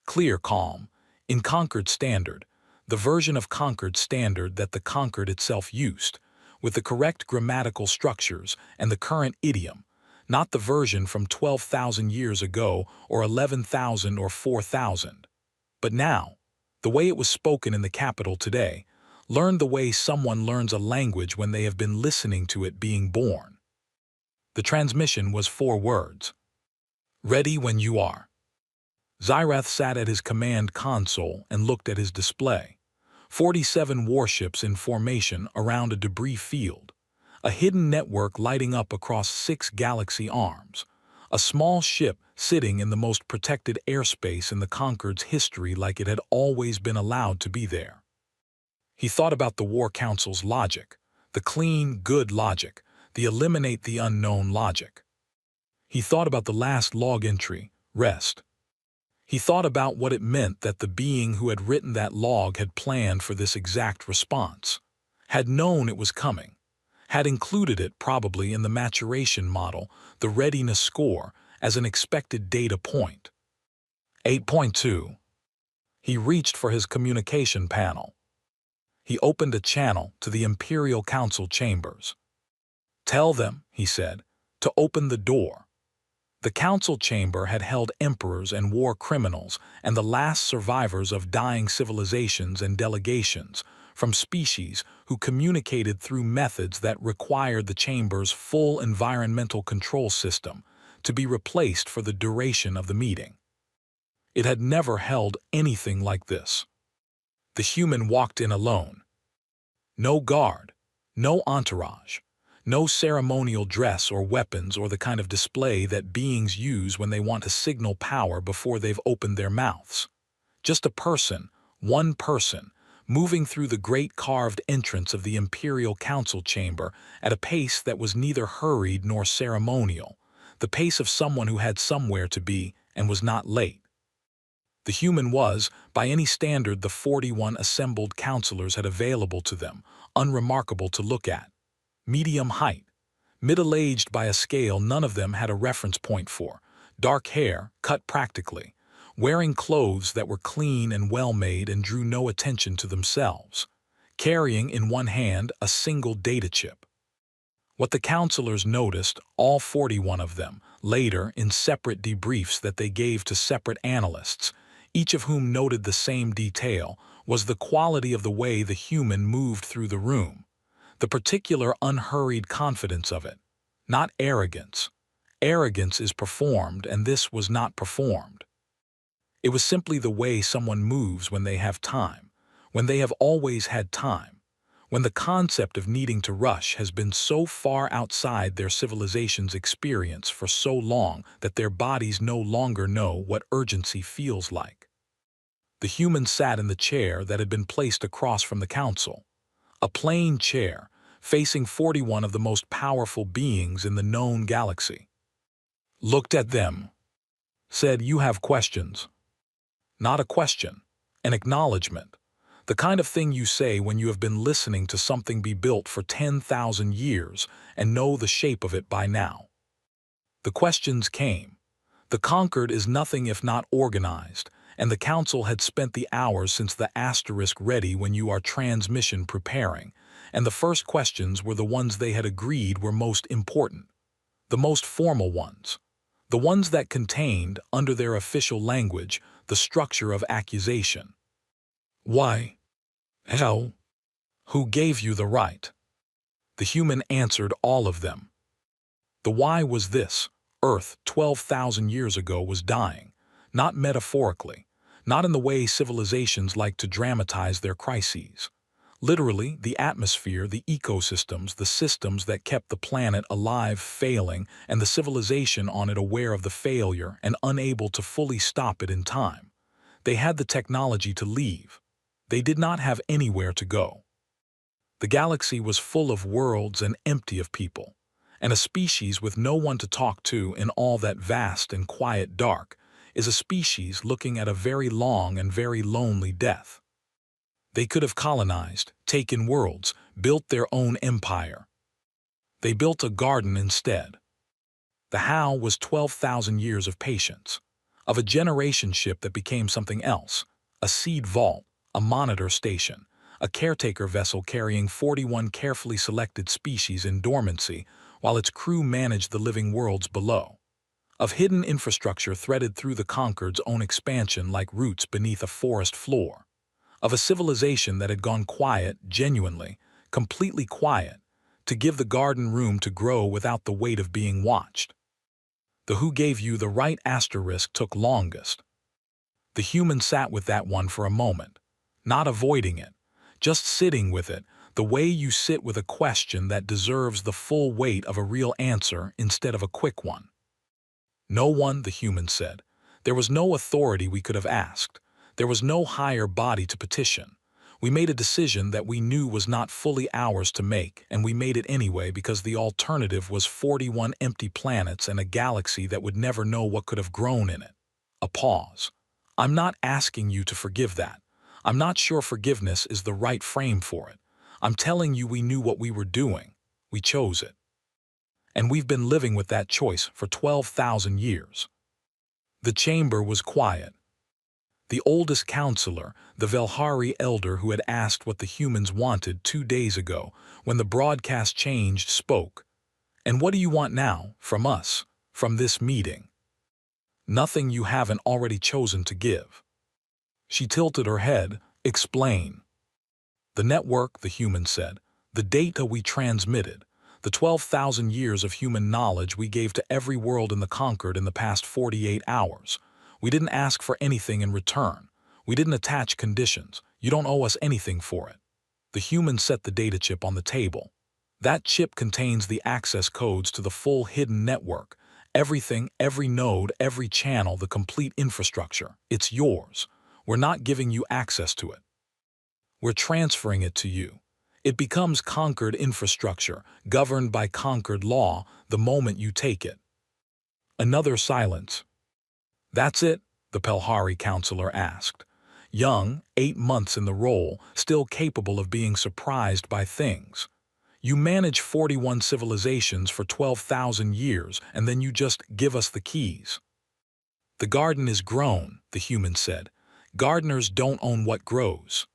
Clear, calm, in Concord Standard, the version of Concord Standard that the Concord itself used, with the correct grammatical structures and the current idiom, not the version from 12,000 years ago or 11,000 or 4,000. But now, the way it was spoken in the capital today, learned the way someone learns a language when they have been listening to it being born. The transmission was 4 words. Ready when you are. Zyreth sat at his command console and looked at his display. 47 warships in formation around a debris field, a hidden network lighting up across 6 galaxy arms, a small ship sitting in the most protected airspace in the Conquered's history like it had always been allowed to be there. He thought about the War Council's logic, the clean, good logic, the eliminate the unknown logic. He thought about the last log entry, rest. He thought about what it meant that the being who had written that log had planned for this exact response, had known it was coming, had included it probably in the maturation model, the readiness score, as an expected data point. 8.2. He reached for his communication panel. He opened a channel to the Imperial Council chambers. Tell them, he said, to open the door. The council chamber had held emperors and war criminals and the last survivors of dying civilizations and delegations from species who communicated through methods that required the chamber's full environmental control system to be replaced for the duration of the meeting. It had never held anything like this. The human walked in alone. No guard, no entourage, No ceremonial dress or weapons or the kind of display that beings use when they want to signal power before they've opened their mouths. Just a person, one person, moving through the great carved entrance of the Imperial Council chamber at a pace that was neither hurried nor ceremonial, the pace of someone who had somewhere to be and was not late. The human was, by any standard the 41 assembled counselors had available to them, unremarkable to look at. Medium height. Middle-aged by a scale none of them had a reference point for. Dark hair, cut practically. Wearing clothes that were clean and well-made and drew no attention to themselves. Carrying in one hand a single data chip. What the counselors noticed, all 41 of them, later in separate debriefs that they gave to separate analysts, each of whom noted the same detail, was the quality of the way the human moved through the room. The particular unhurried confidence of it. Not arrogance. Arrogance is performed, and this was not performed. It was simply the way someone moves when they have time, when they have always had time, when the concept of needing to rush has been so far outside their civilization's experience for so long that their bodies no longer know what urgency feels like. The human sat in the chair that had been placed across from the council. A plain chair, facing 41 of the most powerful beings in the known galaxy. Looked at them. Said, "You have questions." Not a question, an acknowledgement. The kind of thing you say when you have been listening to something be built for 10,000 years and know the shape of it by now. The questions came. The conquered is nothing if not organized, and the council had spent the hours since the asterisk ready when you are transmission preparing, and the first questions were the ones they had agreed were most important. The most formal ones. The ones that contained, under their official language, the structure of accusation. Why? How? Who gave you the right? The human answered all of them. The why was this: Earth 12,000 years ago was dying, not metaphorically, not in the way civilizations like to dramatize their crises. Literally, the atmosphere, the ecosystems, the systems that kept the planet alive failing, and the civilization on it aware of the failure and unable to fully stop it in time. They had the technology to leave. They did not have anywhere to go. The galaxy was full of worlds and empty of people, and a species with no one to talk to in all that vast and quiet dark is a species looking at a very long and very lonely death. They could have colonized, taken worlds, built their own empire. They built a garden instead. The how was 12,000 years of patience, of a generation ship that became something else, a seed vault, a monitor station, a caretaker vessel carrying 41 carefully selected species in dormancy while its crew managed the living worlds below. Of hidden infrastructure threaded through the Conquered's own expansion like roots beneath a forest floor. Of a civilization that had gone quiet, genuinely, completely quiet, to give the garden room to grow without the weight of being watched. The who gave you the right asterisk took longest. The human sat with that one for a moment, not avoiding it, just sitting with it, the way you sit with a question that deserves the full weight of a real answer instead of a quick one. No one, the human said. There was no authority we could have asked. There was no higher body to petition. We made a decision that we knew was not fully ours to make, and we made it anyway because the alternative was 41 empty planets and a galaxy that would never know what could have grown in it. A pause. I'm not asking you to forgive that. I'm not sure forgiveness is the right frame for it. I'm telling you we knew what we were doing. We chose it. And we've been living with that choice for 12,000 years. The chamber was quiet. The oldest counselor, the Velhari elder who had asked what the humans wanted 2 days ago, when the broadcast changed, spoke. And what do you want now, from us, from this meeting? Nothing you haven't already chosen to give. She tilted her head. Explain. The network, the human said, the data we transmitted, the 12,000 years of human knowledge we gave to every world in the Conquered in the past 48 hours. We didn't ask for anything in return. We didn't attach conditions. You don't owe us anything for it. The human set the data chip on the table. That chip contains the access codes to the full hidden network. Everything, every node, every channel, the complete infrastructure. It's yours. We're not giving you access to it. We're transferring it to you. It becomes conquered infrastructure, governed by conquered law, the moment you take it. Another silence. That's it? The Pelhari counselor asked. Young, 8 months in the role, still capable of being surprised by things. You manage 41 civilizations for 12,000 years, and then you just give us the keys. The garden is grown, the human said. Gardeners don't own what grows.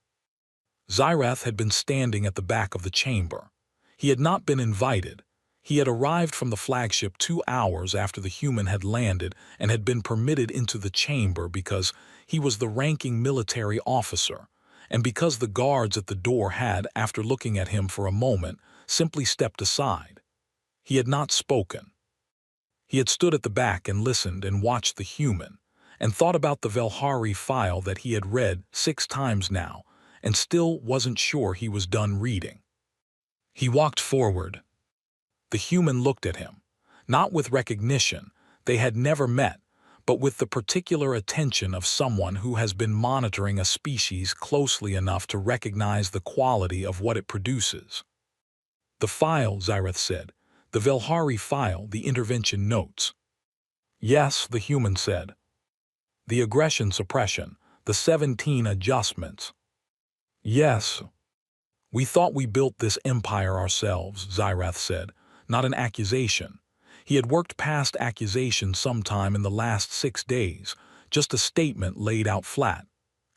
Xyrath had been standing at the back of the chamber. He had not been invited. He had arrived from the flagship 2 hours after the human had landed and had been permitted into the chamber because he was the ranking military officer, and because the guards at the door had, after looking at him for a moment, simply stepped aside. He had not spoken. He had stood at the back and listened and watched the human, and thought about the Velhari file that he had read 6 times now, and still wasn't sure he was done reading. He walked forward. The human looked at him, not with recognition, they had never met, but with the particular attention of someone who has been monitoring a species closely enough to recognize the quality of what it produces. The file, Xyrath said. The Velhari file, the intervention notes. Yes, the human said. The aggression suppression, the 17 adjustments. Yes. We thought we built this empire ourselves, Xyrath said, not an accusation. He had worked past accusation sometime in the last 6 days, just a statement laid out flat.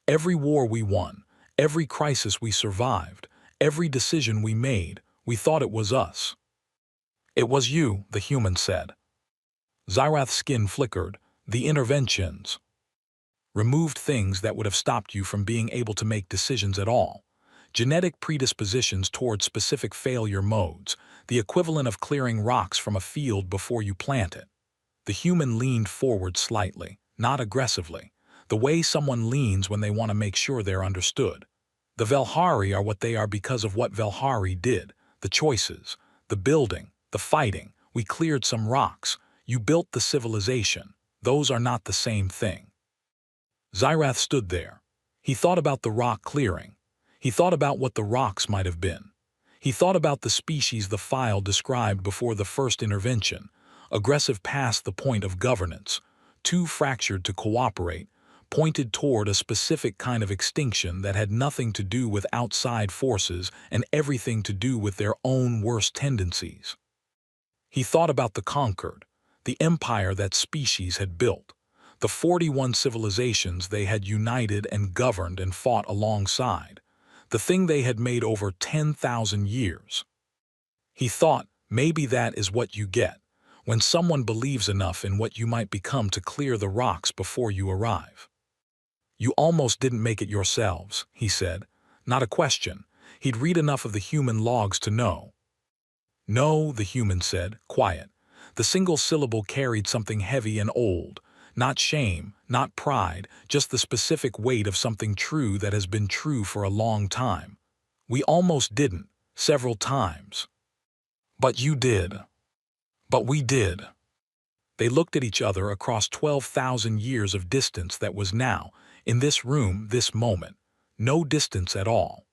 Every war we won, every crisis we survived, every decision we made, we thought it was us. It was you, the human said. Xyrath's skin flickered. The interventions removed things that would have stopped you from being able to make decisions at all. Genetic predispositions toward specific failure modes, the equivalent of clearing rocks from a field before you plant it. The human leaned forward slightly, not aggressively, the way someone leans when they want to make sure they're understood. The Velhari are what they are because of what Velhari did, the choices, the building, the fighting. We cleared some rocks. You built the civilization. Those are not the same thing. Xyrath stood there. He thought about the rock clearing. He thought about what the rocks might have been. He thought about the species the file described before the first intervention, aggressive past the point of governance, too fractured to cooperate, pointed toward a specific kind of extinction that had nothing to do with outside forces and everything to do with their own worst tendencies. He thought about the conquered, the empire that species had built, the 41 civilizations they had united and governed and fought alongside, the thing they had made over 10,000 years. He thought, maybe that is what you get when someone believes enough in what you might become to clear the rocks before you arrive. You almost didn't make it yourselves, he said. Not a question. He'd read enough of the human logs to know. No, the human said, quiet. The single syllable carried something heavy and old. Not shame, not pride, just the specific weight of something true that has been true for a long time. We almost didn't, several times. But you did. But we did. They looked at each other across 12,000 years of distance that was now, in this room, this moment, no distance at all.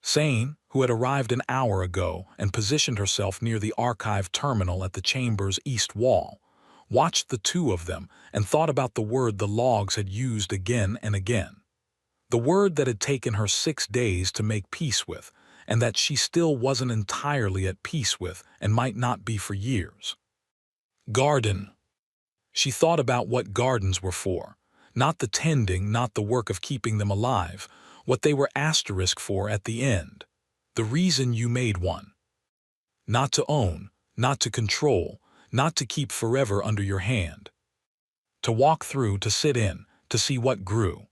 Sane, who had arrived an hour ago and positioned herself near the archive terminal at the chamber's east wall, watched the two of them and thought about the word the logs had used again and again. The word that had taken her 6 days to make peace with, and that she still wasn't entirely at peace with and might not be for years. Garden. She thought about what gardens were for, not the tending, not the work of keeping them alive, what they were asterisk for at the end. The reason you made one. Not to own, not to control, not to keep forever under your hand. To walk through, to sit in, to see what grew.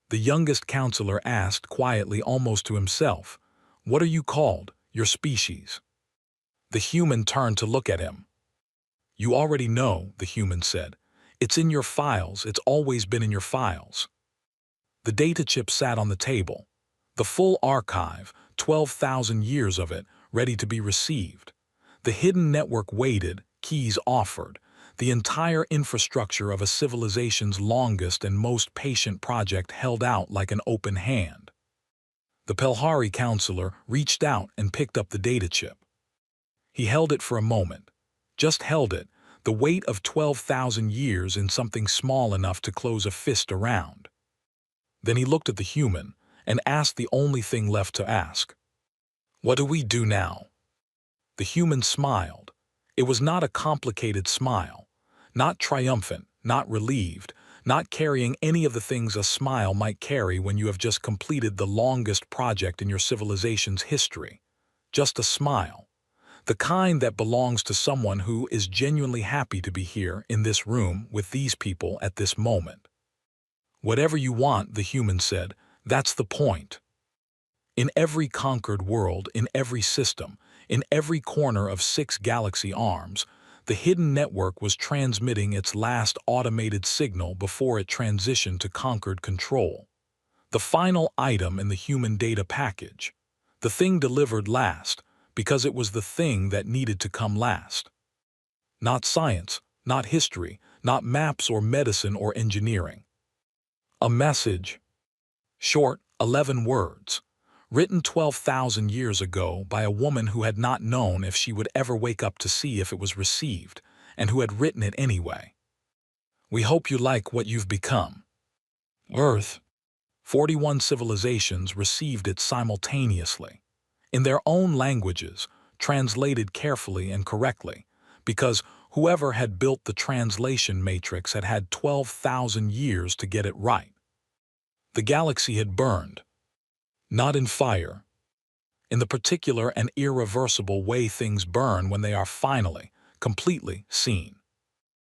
The youngest counselor asked quietly, almost to himself, "What are you called, your species?" The human turned to look at him. "You already know," the human said. "It's in your files, it's always been in your files." The data chip sat on the table. The full archive, 12,000 years of it, ready to be received. The hidden network waited, keys offered, the entire infrastructure of a civilization's longest and most patient project held out like an open hand. The Pelhari counselor reached out and picked up the data chip. He held it for a moment, just held it, the weight of 12,000 years in something small enough to close a fist around. Then he looked at the human and asked the only thing left to ask. "What do we do now?" The human smiled. It was not a complicated smile, not triumphant, not relieved, not carrying any of the things a smile might carry when you have just completed the longest project in your civilization's history. Just a smile. The kind that belongs to someone who is genuinely happy to be here in this room with these people at this moment. "Whatever you want," the human said, "that's the point." In every conquered world, in every system, in every corner of 6 galaxy arms, the hidden network was transmitting its last automated signal before it transitioned to conquered control. The final item in the human data package. The thing delivered last, because it was the thing that needed to come last. Not science, not history, not maps or medicine or engineering. A message. Short, 11 words. Written 12,000 years ago by a woman who had not known if she would ever wake up to see if it was received, and who had written it anyway. "We hope you like what you've become." Earth. 41 civilizations received it simultaneously, in their own languages, translated carefully and correctly, because whoever had built the translation matrix had had 12,000 years to get it right. The galaxy had burned. Not in fire. In the particular and irreversible way things burn when they are finally, completely seen.